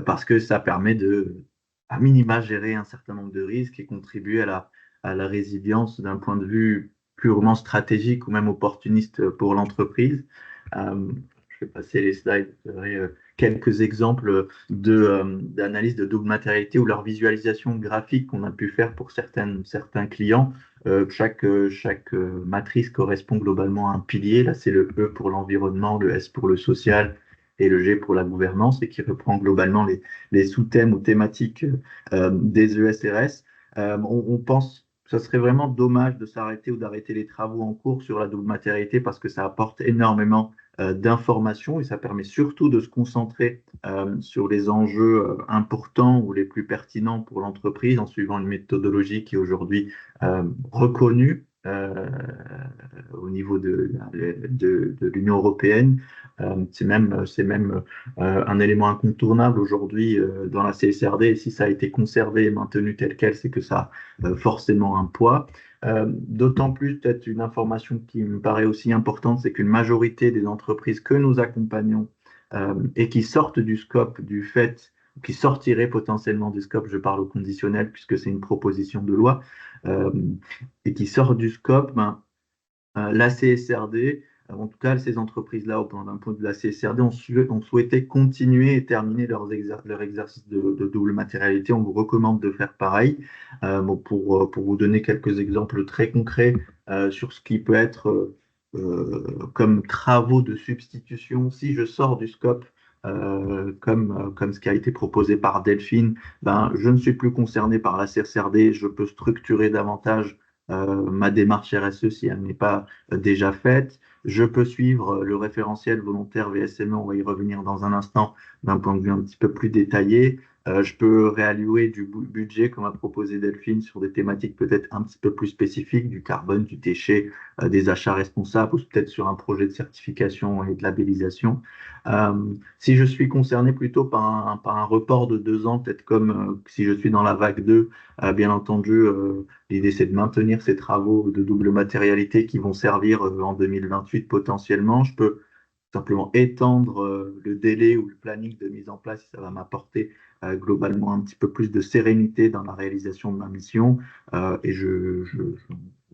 parce que ça permet de, à minima, gérer un certain nombre de risques et contribuer à la résilience d'un point de vue purement stratégique ou même opportuniste pour l'entreprise. Je vais passer les slides. Vous verrez, quelques exemples d'analyse de double matérialité ou leur visualisation graphique qu'on a pu faire pour certains clients. Chaque matrice correspond globalement à un pilier. Là, c'est le E pour l'environnement, le S pour le social et le G pour la gouvernance, et qui reprend globalement les sous-thèmes ou thématiques des ESRS. On pense que ce serait vraiment dommage de s'arrêter ou d'arrêter les travaux en cours sur la double matérialité parce que ça apporte énormément d'informations et ça permet surtout de se concentrer sur les enjeux importants ou les plus pertinents pour l'entreprise en suivant une méthodologie qui est aujourd'hui reconnue au niveau de l'Union européenne. C'est même un élément incontournable aujourd'hui dans la CSRD. Et si ça a été conservé et maintenu tel quel, c'est que ça a forcément un poids. D'autant plus, peut-être une information qui me paraît aussi importante, c'est qu'une majorité des entreprises que nous accompagnons et qui sortent du scope du fait, qui sortiraient potentiellement du scope, je parle au conditionnel puisque c'est une proposition de loi, euh, et qui sortent du scope, ben, la CSRD, en tout cas ces entreprises-là, d'un point de vue de la CSRD, ont souhaité continuer et terminer leur exercice de double matérialité. On vous recommande de faire pareil. Bon, pour vous donner quelques exemples très concrets sur ce qui peut être comme travaux de substitution, si je sors du scope, comme ce qui a été proposé par Delphine, ben, je ne suis plus concerné par la CSRD, je peux structurer davantage ma démarche RSE si elle n'est pas déjà faite. Je peux suivre le référentiel volontaire VSME, on va y revenir dans un instant, d'un point de vue un petit peu plus détaillé. Je peux réallouer du budget, comme a proposé Delphine, sur des thématiques peut-être un petit peu plus spécifiques, du carbone, du déchet, des achats responsables, ou peut-être sur un projet de certification et de labellisation. Si je suis concerné plutôt par un report de 2 ans, peut-être comme si je suis dans la vague 2, bien entendu, l'idée c'est de maintenir ces travaux de double matérialité qui vont servir en 2028 potentiellement. Je peux simplement étendre le délai ou le planning de mise en place si ça va m'apporter globalement un petit peu plus de sérénité dans la réalisation de ma mission. Et je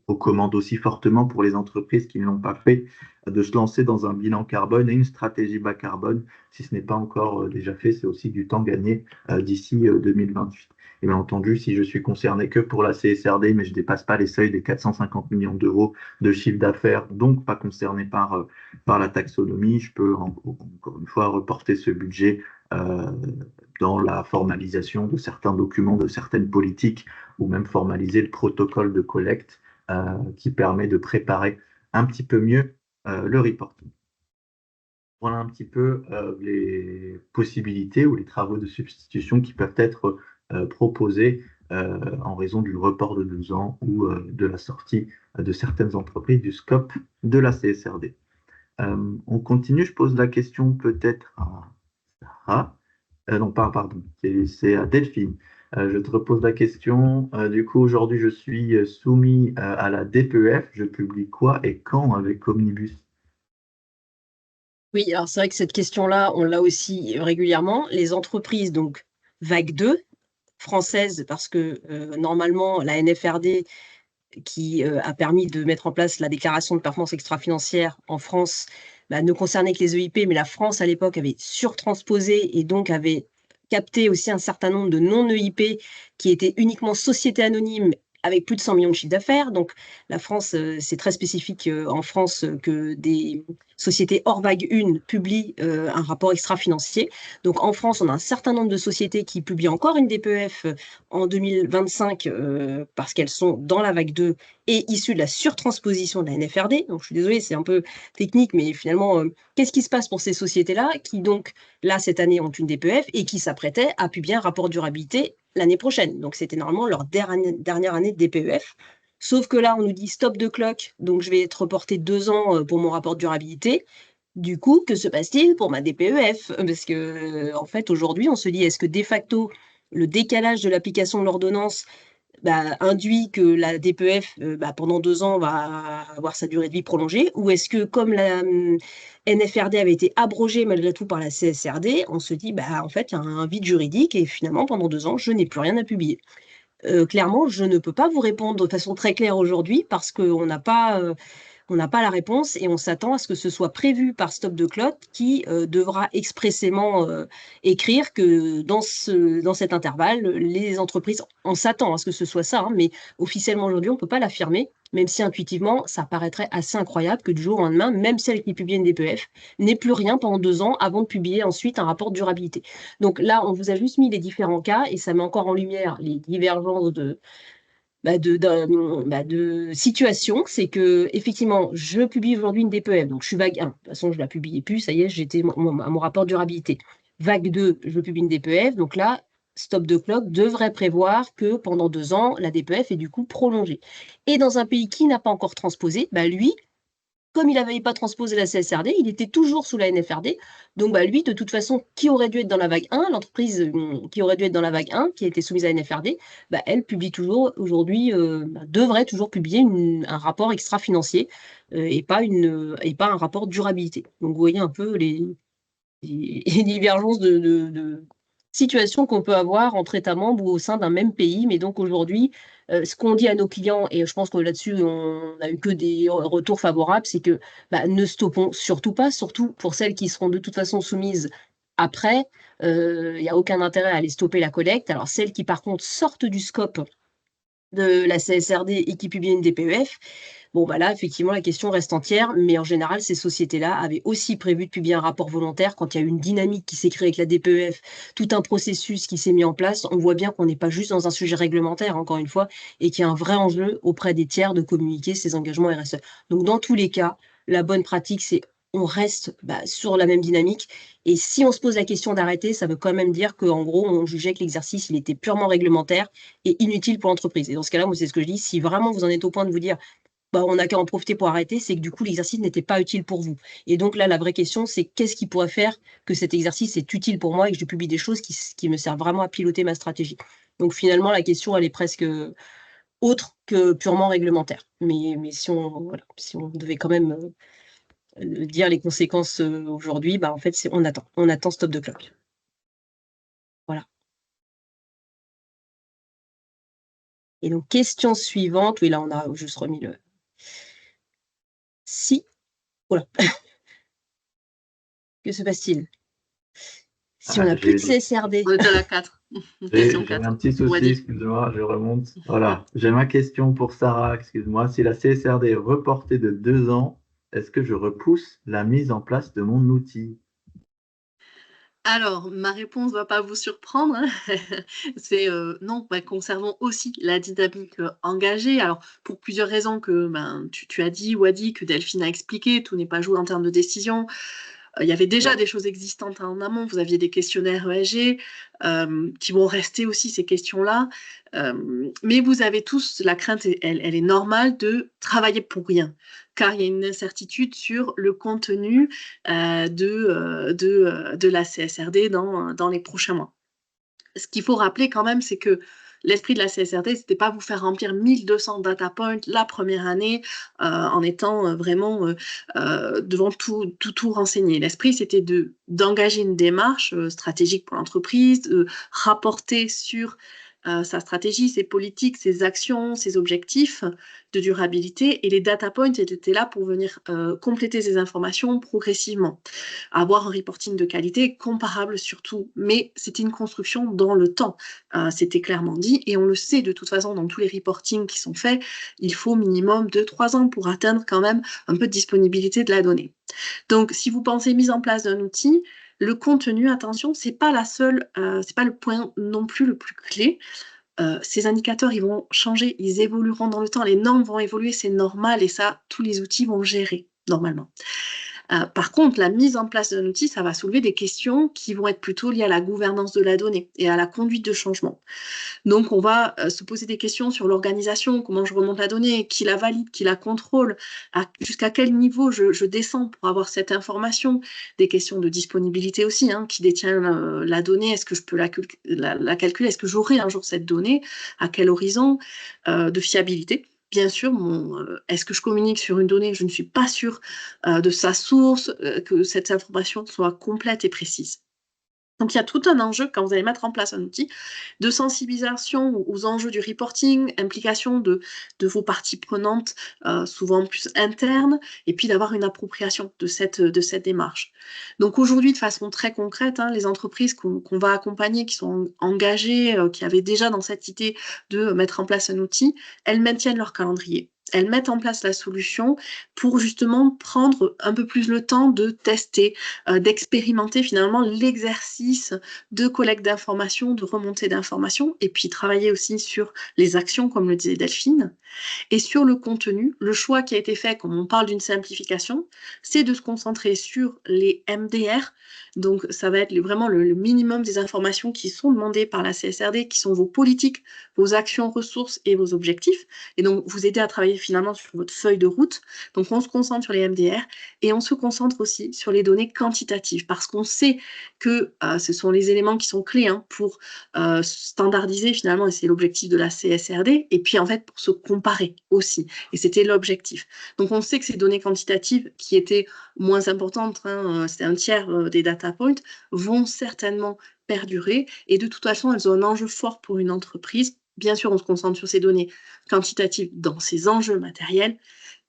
recommande aussi fortement pour les entreprises qui ne l'ont pas fait de se lancer dans un bilan carbone et une stratégie bas carbone. Si ce n'est pas encore déjà fait, c'est aussi du temps gagné d'ici 2028. Et bien entendu, si je suis concerné que pour la CSRD, mais je ne dépasse pas les seuils des 450 millions d'euros de chiffre d'affaires, donc pas concerné par la taxonomie, je peux encore une fois reporter ce budget dans la formalisation de certains documents, de certaines politiques, ou même formaliser le protocole de collecte qui permet de préparer un petit peu mieux le reporting. Voilà un petit peu les possibilités ou les travaux de substitution qui peuvent être proposés en raison du report de 2 ans ou de la sortie de certaines entreprises du scope de la CSRD. On continue, je pose la question peut-être à Sarah. Non, pardon, c'est à Delphine. Je te repose la question. Du coup, aujourd'hui, je suis soumis à la DPEF. Je publie quoi et quand avec Omnibus? Oui, alors c'est vrai que cette question-là, on l'a aussi régulièrement. Les entreprises, donc vague 2, françaises, parce que normalement, la NFRD, qui a permis de mettre en place la déclaration de performance extra-financière en France, bah, ne concernait que les EIP, mais la France, à l'époque, avait surtransposé et donc avait capté aussi un certain nombre de non-EIP qui étaient uniquement sociétés anonymes avec plus de 100 millions de chiffre d'affaires. Donc, la France, c'est très spécifique en France que des sociétés hors vague 1 publient un rapport extra-financier. Donc, en France, on a un certain nombre de sociétés qui publient encore une DPEF en 2025 parce qu'elles sont dans la vague 2 et issues de la surtransposition de la NFRD. Donc, je suis désolée, c'est un peu technique, mais finalement, qu'est-ce qui se passe pour ces sociétés-là qui, donc, là, cette année, ont une DPEF et qui s'apprêtaient à publier un rapport durabilité l'année prochaine. Donc, c'était normalement leur dernière année de DPEF. Sauf que là, on nous dit stop de clock, donc je vais être reporté 2 ans pour mon rapport de durabilité. Du coup, que se passe-t-il pour ma DPEF? Parce que, en fait, aujourd'hui, on se dit, est-ce que de facto, le décalage de l'application de l'ordonnance induit que la DPEF, pendant 2 ans, va avoir sa durée de vie prolongée? Ou est-ce que, comme la NFRD avait été abrogée malgré tout par la CSRD, on se dit, en fait, il y a un vide juridique et finalement, pendant 2 ans, je n'ai plus rien à publier. Clairement, je ne peux pas vous répondre de façon très claire aujourd'hui parce qu'on n'a pas la réponse et on s'attend à ce que ce soit prévu par Stop the Clock qui devra expressément écrire que dans cet intervalle, les entreprises, on s'attend à ce que ce soit ça, mais officiellement aujourd'hui, on ne peut pas l'affirmer, même si intuitivement, ça paraîtrait assez incroyable que du jour au lendemain, même celle qui publie une DPEF n'ait plus rien pendant 2 ans avant de publier ensuite un rapport de durabilité. Donc là, on vous a juste mis les différents cas et ça met encore en lumière les divergences de situation, c'est que effectivement, je publie aujourd'hui une DPEF, donc je suis vague 1. De toute façon, je ne la publiais plus, ça y est, j'étais à mon rapport de durabilité. Vague 2, je publie une DPEF, donc là, Stop the Clock devrait prévoir que pendant 2 ans, la DPEF est du coup prolongée. Et dans un pays qui n'a pas encore transposé, lui, comme il n'avait pas transposé la CSRD, il était toujours sous la NFRD. Donc, lui, de toute façon, qui aurait dû être dans la vague 1, l'entreprise qui aurait dû être dans la vague 1, qui a été soumise à la NFRD, elle publie toujours aujourd'hui, devrait toujours publier un rapport extra-financier et pas un rapport de durabilité. Donc, vous voyez un peu les divergences de situations qu'on peut avoir entre États membres ou au sein d'un même pays. Mais donc, aujourd'hui, ce qu'on dit à nos clients, et je pense que là-dessus, on n'a eu que des retours favorables, c'est que ne stoppons surtout pas, surtout pour celles qui seront de toute façon soumises après. Il n'y a aucun intérêt à aller stopper la collecte. Alors, celles qui, par contre, sortent du scope de la CSRD et qui publient une DPEF, là, effectivement, la question reste entière, mais en général, ces sociétés-là avaient aussi prévu de publier un rapport volontaire quand il y a eu une dynamique qui s'est créée avec la DPEF, tout un processus qui s'est mis en place. On voit bien qu'on n'est pas juste dans un sujet réglementaire, encore une fois, et qu'il y a un vrai enjeu auprès des tiers de communiquer ces engagements RSE. Donc, dans tous les cas, la bonne pratique, c'est on reste sur la même dynamique. Et si on se pose la question d'arrêter, ça veut quand même dire qu'en gros, on jugeait que l'exercice, il était purement réglementaire et inutile pour l'entreprise. Et dans ce cas-là, moi, c'est ce que je dis. Si vraiment vous en êtes au point de vous dire on n'a qu'à en profiter pour arrêter, c'est que du coup, l'exercice n'était pas utile pour vous. Et donc là, la vraie question, c'est qu'est-ce qui pourrait faire que cet exercice est utile pour moi et que je publie des choses qui me servent vraiment à piloter ma stratégie. Donc finalement, la question, elle est presque autre que purement réglementaire. Mais si on devait quand même dire les conséquences aujourd'hui, en fait, on attend Stop the Clock. Voilà. Et donc, question suivante. Oui, là, on a juste remis le... Si... Voilà. Que se passe-t-il? Si on n'a plus de CSRD. On est à la 4. J'ai un petit souci, excuse-moi, je remonte. Voilà, j'ai ma question pour Sarah, excuse-moi. Si la CSRD est reportée de 2 ans, est-ce que je repousse la mise en place de mon outil? Alors, ma réponse ne va pas vous surprendre. C'est non, conservons aussi la dynamique engagée. Alors, pour plusieurs raisons que tu as dit, Wadi, que Delphine a expliqué, tout n'est pas joué en termes de décision. Il y avait déjà des choses existantes en amont. Vous aviez des questionnaires ESG qui vont rester aussi, ces questions-là. Mais vous avez tous, la crainte, elle est normale de travailler pour rien, car il y a une incertitude sur le contenu de la CSRD dans les prochains mois. Ce qu'il faut rappeler quand même, c'est que l'esprit de la CSRD, c'était pas vous faire remplir 1200 data points la première année en étant vraiment devant tout renseigner. L'esprit, c'était d'engager une démarche stratégique pour l'entreprise, de rapporter sur sa stratégie, ses politiques, ses actions, ses objectifs de durabilité. Et les data points étaient là pour venir compléter ces informations progressivement. Avoir un reporting de qualité comparable surtout, mais c'était une construction dans le temps. C'était clairement dit, et on le sait de toute façon dans tous les reportings qui sont faits, il faut minimum 2-3 ans pour atteindre quand même un peu de disponibilité de la donnée. Donc, si vous pensez mise en place d'un outil, le contenu, attention, c'est pas c'est pas le point non plus le plus clé. Ces indicateurs, ils vont changer, ils évolueront dans le temps, les normes vont évoluer, c'est normal, et ça, tous les outils vont gérer normalement. Par contre, la mise en place d'un outil, ça va soulever des questions qui vont être plutôt liées à la gouvernance de la donnée et à la conduite de changement. Donc, on va se poser des questions sur l'organisation, comment je remonte la donnée, qui la valide, qui la contrôle, jusqu'à quel niveau je descends pour avoir cette information, des questions de disponibilité aussi, hein, qui détient la donnée, est-ce que je peux la calculer, est-ce que j'aurai un jour cette donnée, à quel horizon, de fiabilité. Bien sûr, est-ce que je communique sur une donnée, je ne suis pas sûre de sa source, que cette information soit complète et précise. Donc, il y a tout un enjeu quand vous allez mettre en place un outil de sensibilisation aux enjeux du reporting, implication de vos parties prenantes, souvent plus internes, et puis d'avoir une appropriation de cette démarche. Donc, aujourd'hui, de façon très concrète, hein, les entreprises qu'on va accompagner, qui sont engagées, qui avaient déjà dans cette idée de mettre en place un outil, elles maintiennent leur calendrier. Elles mettent en place la solution pour justement prendre un peu plus le temps de tester, d'expérimenter finalement l'exercice de collecte d'informations, de remontée d'informations, et puis travailler aussi sur les actions, comme le disait Delphine. Et sur le contenu, le choix qui a été fait, comme on parle d'une simplification, c'est de se concentrer sur les MDR. Donc, ça va être vraiment le minimum des informations qui sont demandées par la CSRD, qui sont vos politiques, vos actions, ressources et vos objectifs. Et donc, vous aider à travailler finalement sur votre feuille de route. Donc, on se concentre sur les MDR et on se concentre aussi sur les données quantitatives parce qu'on sait que ce sont les éléments qui sont clés hein, pour standardiser finalement, et c'est l'objectif de la CSRD, et puis en fait pour se comparer aussi, et c'était l'objectif. Donc on sait que ces données quantitatives qui étaient moins importantes, hein, c'était un tiers des data points, vont certainement perdurer, et de toute façon elles ont un enjeu fort pour une entreprise. Bien sûr, on se concentre sur ces données quantitatives dans ces enjeux matériels,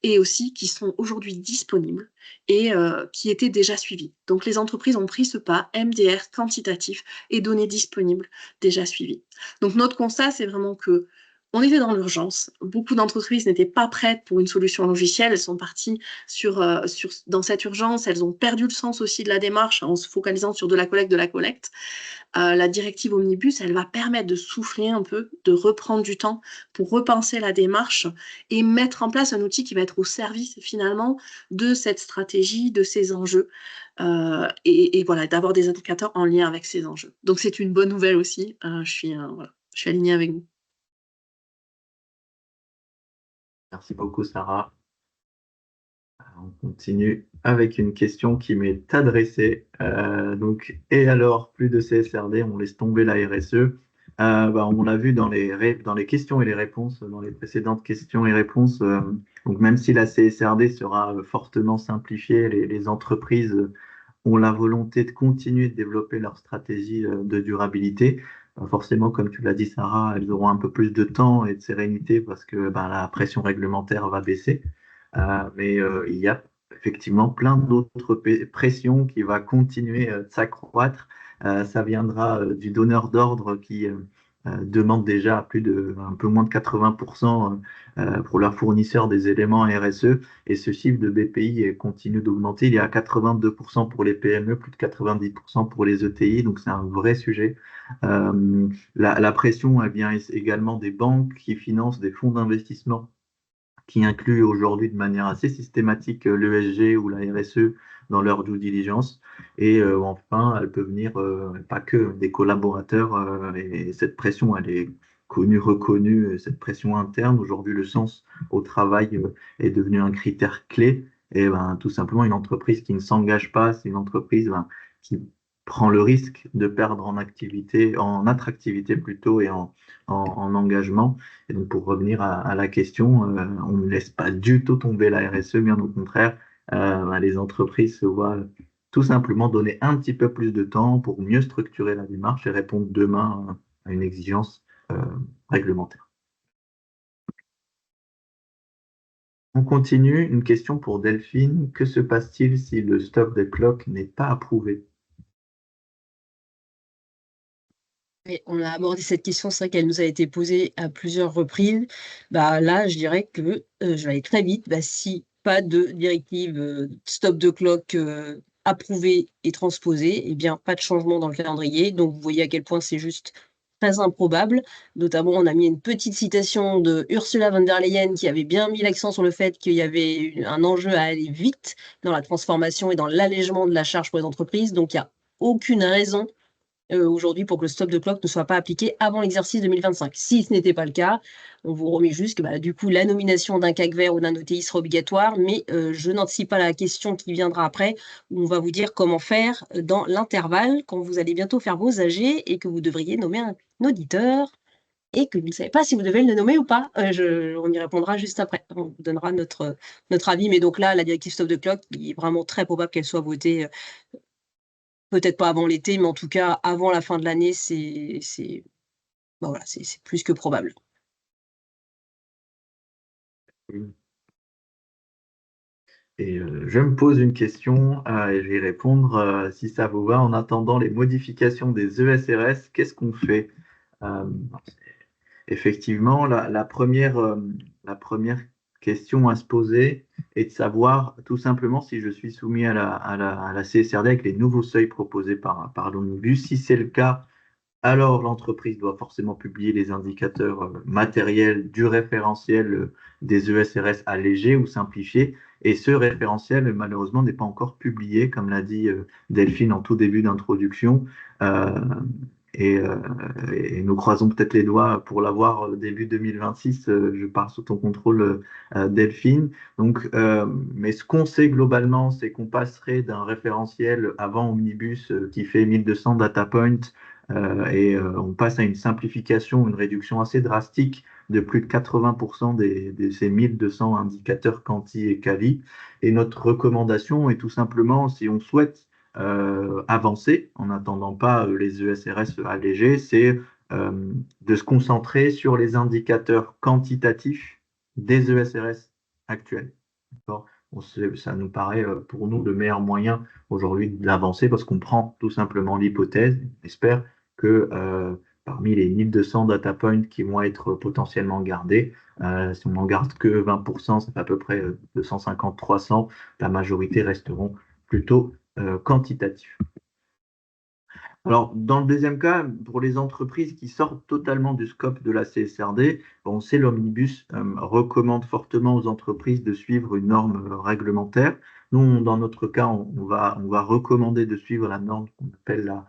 et aussi qui sont aujourd'hui disponibles et qui étaient déjà suivis. Donc les entreprises ont pris ce pas, MDR quantitatif et données disponibles déjà suivies. Donc notre constat, c'est vraiment que on était dans l'urgence. Beaucoup d'entreprises n'étaient pas prêtes pour une solution logicielle. Elles sont parties dans cette urgence. Elles ont perdu le sens aussi de la démarche en se focalisant sur de la collecte. La directive Omnibus, elle va permettre de souffler un peu, de reprendre du temps pour repenser la démarche et mettre en place un outil qui va être au service finalement de cette stratégie, de ces enjeux, et voilà, d'avoir des indicateurs en lien avec ces enjeux. Donc c'est une bonne nouvelle aussi. Je suis alignée avec vous. Merci beaucoup, Sarah. On continue avec une question qui m'est adressée. Et alors, plus de CSRD, on laisse tomber la RSE. On l'a vu dans les questions et les réponses, dans les précédentes questions et réponses. Donc, même si la CSRD sera fortement simplifiée, les entreprises ont la volonté de continuer de développer leur stratégie de durabilité. Forcément, comme tu l'as dit, Sarah, elles auront un peu plus de temps et de sérénité parce que la pression réglementaire va baisser. Mais il y a effectivement plein d'autres pressions qui va continuer de s'accroître. Ça viendra du donneur d'ordre qui demande déjà un peu moins de 80% pour leurs fournisseurs des éléments RSE. Et ce chiffre de BPI continue d'augmenter. Il y a 82% pour les PME, plus de 90% pour les ETI. Donc c'est un vrai sujet. La pression, elle vient également des banques qui financent des fonds d'investissement qui inclut aujourd'hui de manière assez systématique l'ESG ou la RSE dans leur due diligence. Et enfin, elle peut venir pas que des collaborateurs. Et cette pression, elle est connue, reconnue, cette pression interne. Aujourd'hui, le sens au travail est devenu un critère clé. Et tout simplement, une entreprise qui ne s'engage pas, c'est une entreprise qui prend le risque de perdre en attractivité plutôt et en engagement. Et donc, pour revenir à la question, on ne laisse pas du tout tomber la RSE, bien au contraire. Les entreprises se voient tout simplement donner un petit peu plus de temps pour mieux structurer la démarche et répondre demain à une exigence réglementaires. On continue, une question pour Delphine. Que se passe-t-il si le stop the clock n'est pas approuvé? Et on a abordé cette question, c'est vrai qu'elle nous a été posée à plusieurs reprises. Là, je dirais que je vais aller très vite. Si pas de directive stop the clock approuvée et transposée, eh bien, pas de changement dans le calendrier. Donc, vous voyez à quel point c'est juste très improbable. Notamment, on a mis une petite citation de Ursula von der Leyen qui avait bien mis l'accent sur le fait qu'il y avait un enjeu à aller vite dans la transformation et dans l'allègement de la charge pour les entreprises. Donc, il n'y a aucune raison aujourd'hui pour que le stop de clock ne soit pas appliqué avant l'exercice 2025. Si ce n'était pas le cas, on vous remet juste que du coup, la nomination d'un CAC vert ou d'un OTI sera obligatoire, mais je n'anticipe pas la question qui viendra après, où on va vous dire comment faire dans l'intervalle, quand vous allez bientôt faire vos AG et que vous devriez nommer un auditeur et que vous ne savez pas si vous devez le nommer ou pas. On y répondra juste après. On vous donnera notre avis. Mais donc là, la directive stop de clock, il est vraiment très probable qu'elle soit votée peut-être pas avant l'été, mais en tout cas, avant la fin de l'année, c'est voilà, c'est plus que probable. Et je me pose une question et je vais y répondre si ça vous va. En attendant les modifications des ESRS, qu'est-ce qu'on fait? Euh, Effectivement, la première question à se poser est de savoir tout simplement si je suis soumis à la CSRD avec les nouveaux seuils proposés par l'Omnibus. Si c'est le cas, alors l'entreprise doit forcément publier les indicateurs matériels du référentiel des ESRS allégés ou simplifiés. Et ce référentiel, malheureusement, n'est pas encore publié, comme l'a dit Delphine en tout début d'introduction. Euh, et, euh, et nous croisons peut-être les doigts pour l'avoir début 2026. Je pars sous ton contrôle, Delphine. Donc, mais ce qu'on sait globalement, c'est qu'on passerait d'un référentiel avant Omnibus qui fait 1200 data points on passe à une simplification, une réduction assez drastique de plus de 80% de ces 1200 indicateurs quanti et quali. Et notre recommandation est tout simplement, si on souhaite avancer, en n'attendant pas les ESRS allégés, c'est de se concentrer sur les indicateurs quantitatifs des ESRS actuels. Ça nous paraît pour nous le meilleur moyen aujourd'hui d'avancer parce qu'on prend tout simplement l'hypothèse, on espère que parmi les 1200 data points qui vont être potentiellement gardés, si on n'en garde que 20%, ça fait à peu près 250-300, la majorité resteront plutôt quantitatifs. Alors, dans le deuxième cas, pour les entreprises qui sortent totalement du scope de la CSRD, on sait l'Omnibus recommande fortement aux entreprises de suivre une norme réglementaire. Nous, dans notre cas, on va recommander de suivre la norme qu'on appelle la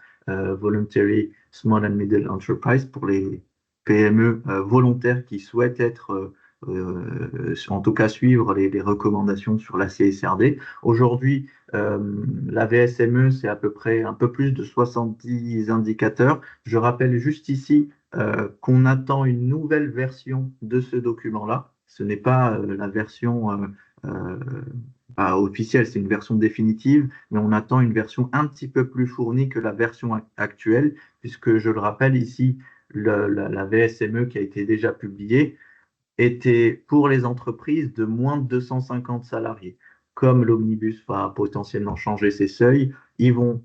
Voluntary Small and Middle Enterprise pour les PME volontaires qui souhaitent être, en tout cas, suivre les recommandations sur la CSRD. Aujourd'hui, la VSME, c'est à peu près un peu plus de 70 indicateurs. Je rappelle juste ici qu'on attend une nouvelle version de ce document-là. Ce n'est pas la version officielle, c'est une version définitive, mais on attend une version un petit peu plus fournie que la version actuelle, puisque je le rappelle ici, la VSME qui a été déjà publiée était pour les entreprises de moins de 250 salariés. Comme l'Omnibus va potentiellement changer ses seuils, ils vont,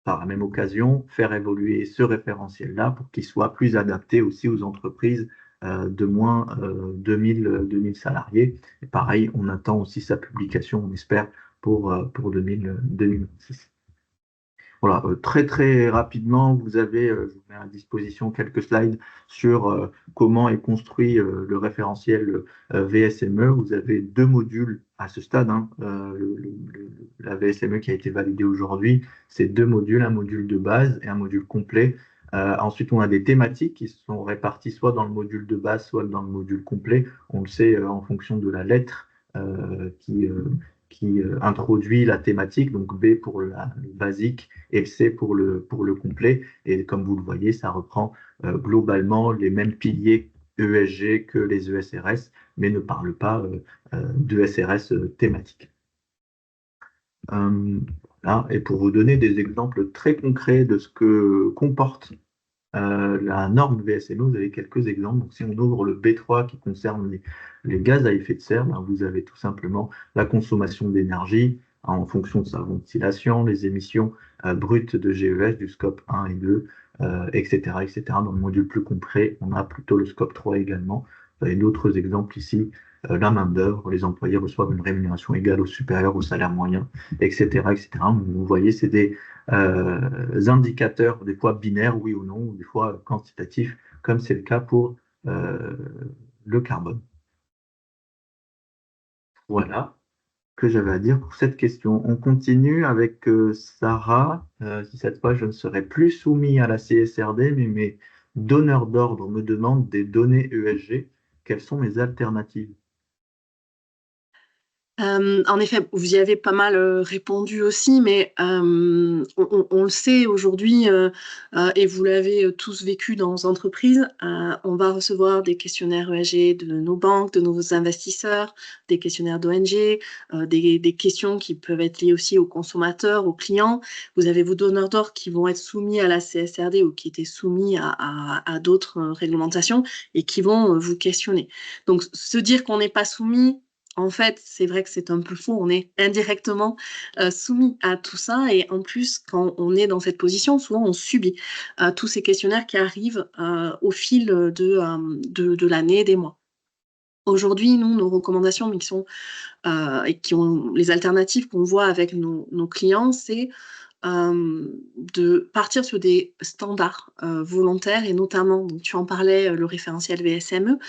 par la même occasion, faire évoluer ce référentiel-là pour qu'il soit plus adapté aussi aux entreprises de moins 2000 salariés. Et pareil, on attend aussi sa publication, on espère, pour 2026. Voilà, très très rapidement, je vous mets à disposition quelques slides sur comment est construit le référentiel VSME. Vous avez deux modules à ce stade, hein. La VSME qui a été validée aujourd'hui, c'est deux modules, un module de base et un module complet. Ensuite, on a des thématiques qui sont réparties soit dans le module de base, soit dans le module complet. On le sait en fonction de la lettre qui introduit la thématique, donc B pour le basique et C pour le complet. Et comme vous le voyez, ça reprend globalement les mêmes piliers ESG que les ESRS, mais ne parle pas d'ESRS thématiques. Voilà. Et pour vous donner des exemples très concrets de ce que comporte la norme VSMO, vous avez quelques exemples. Donc, si on ouvre le B3 qui concerne les gaz à effet de serre, ben, vous avez tout simplement la consommation d'énergie en fonction de sa ventilation, les émissions brutes de GES du scope 1 et 2, etc., etc. Dans le module plus concret, on a plutôt le scope 3 également. Vous avez d'autres exemples ici. La main-d'œuvre, les employés reçoivent une rémunération égale ou supérieure au salaire moyen, etc., etc. Vous voyez, c'est des indicateurs, des fois binaires, oui ou non, ou des fois quantitatifs, comme c'est le cas pour le carbone. Voilà ce que j'avais à dire pour cette question. On continue avec Sarah. Si cette fois je ne serai plus soumis à la CSRD, mais mes donneurs d'ordre me demandent des données ESG. Quelles sont mes alternatives? En effet, vous y avez pas mal répondu aussi, mais on le sait aujourd'hui, et vous l'avez tous vécu dans les entreprises, on va recevoir des questionnaires ESG de nos banques, de nos investisseurs, des questionnaires d'ONG, des questions qui peuvent être liées aussi aux consommateurs, aux clients. Vous avez vos donneurs d'ordre qui vont être soumis à la CSRD ou qui étaient soumis à d'autres réglementations et qui vont vous questionner. Donc, se dire qu'on n'est pas soumis, en fait, c'est vrai que c'est un peu faux, on est indirectement soumis à tout ça et en plus, quand on est dans cette position, souvent on subit tous ces questionnaires qui arrivent au fil de l'année, des mois. Aujourd'hui, nous, nos recommandations, mais et qui ont les alternatives qu'on voit avec nos clients, c'est de partir sur des standards volontaires et notamment, donc tu en parlais, le référentiel VSME,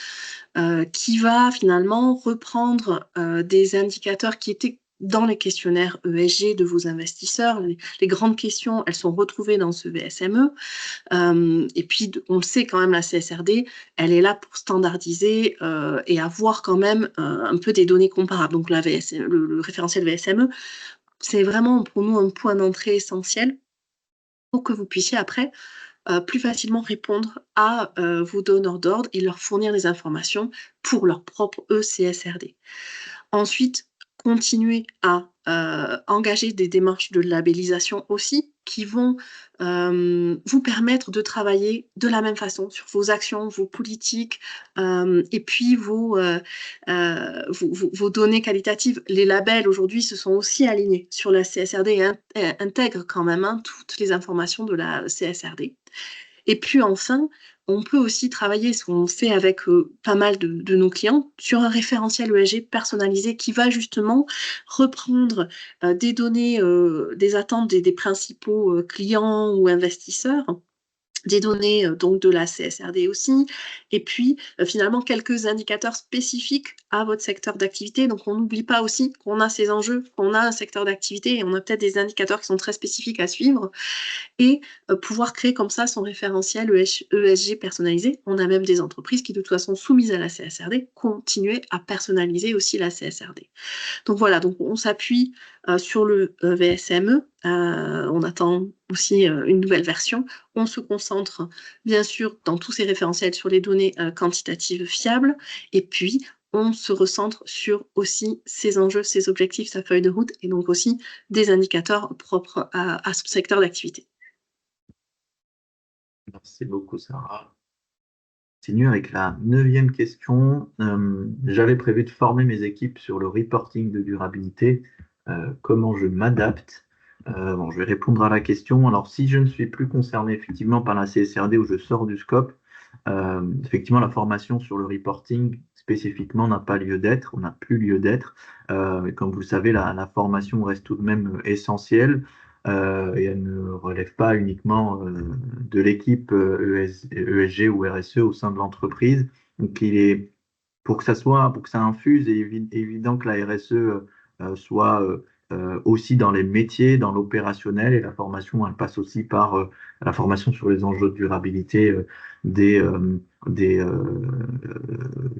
qui va finalement reprendre des indicateurs qui étaient dans les questionnaires ESG de vos investisseurs. Les grandes questions, elles sont retrouvées dans ce VSME. Et puis, on le sait quand même, la CSRD, elle est là pour standardiser et avoir quand même un peu des données comparables. Donc, le référentiel VSME, c'est vraiment pour nous un point d'entrée essentiel pour que vous puissiez après plus facilement répondre à vos donneurs d'ordre et leur fournir des informations pour leur propre ECSRD. Ensuite, continuer à engager des démarches de labellisation aussi qui vont vous permettre de travailler de la même façon sur vos actions, vos politiques et puis vos données qualitatives. Les labels aujourd'hui se sont aussi alignés sur la CSRD et intègrent quand même toutes les informations de la CSRD. Et puis enfin, on peut aussi travailler, ce qu'on fait avec pas mal de nos clients, sur un référentiel ESG personnalisé qui va justement reprendre des données, des attentes des principaux clients ou investisseurs, des données donc de la CSRD aussi, et puis finalement quelques indicateurs spécifiques à votre secteur d'activité. Donc on n'oublie pas aussi qu'on a ces enjeux, qu'on a un secteur d'activité et on a peut-être des indicateurs qui sont très spécifiques à suivre et pouvoir créer comme ça son référentiel ESG personnalisé. On a même des entreprises qui de toute façon soumises à la CSRD continuent à personnaliser aussi la CSRD. Donc voilà, donc on s'appuie sur le VSME, on attend aussi une nouvelle version. On se concentre bien sûr dans tous ces référentiels sur les données quantitatives fiables et puis on se recentre sur aussi ses enjeux, ses objectifs, sa feuille de route et donc aussi des indicateurs propres à son secteur d'activité. Merci beaucoup, Sarah. Continue avec la 9e question. J'avais prévu de former mes équipes sur le reporting de durabilité. Comment je m'adapte? Bon, je vais répondre à la question. Alors, si je ne suis plus concerné effectivement par la CSRD ou je sors du scope, effectivement, la formation sur le reporting spécifiquement n'a pas lieu d'être, on n'a plus lieu d'être. Comme vous le savez, la formation reste tout de même essentielle et elle ne relève pas uniquement de l'équipe ESG ou RSE au sein de l'entreprise. Donc, pour que ça infuse, et évident que la RSE soit aussi dans les métiers, dans l'opérationnel, et la formation, elle passe aussi par la formation sur les enjeux de durabilité des, euh, des, euh,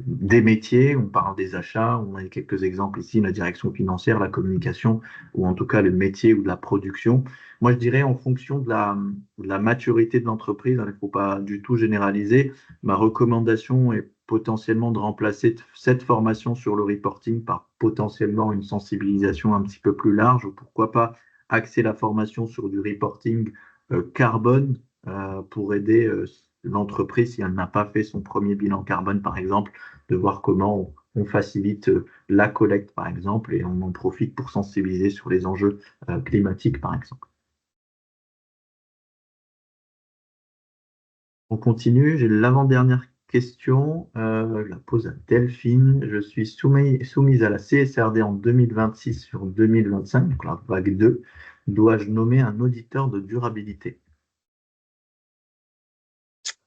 des métiers. On parle des achats, on a quelques exemples ici, la direction financière, la communication, ou en tout cas le métier ou de la production. Moi, je dirais en fonction de la maturité de l'entreprise, il ne faut pas du tout généraliser. Ma recommandation est potentiellement de remplacer cette formation sur le reporting par potentiellement une sensibilisation un petit peu plus large, ou pourquoi pas axer la formation sur du reporting carbone pour aider l'entreprise, si elle n'a pas fait son premier bilan carbone, par exemple, de voir comment on facilite la collecte, par exemple, et on en profite pour sensibiliser sur les enjeux climatiques, par exemple. On continue, j'ai l'avant-dernière question, je la pose à Delphine. Je suis soumise à la CSRD en 2026 sur 2025, donc la vague 2. Dois-je nommer un auditeur de durabilité?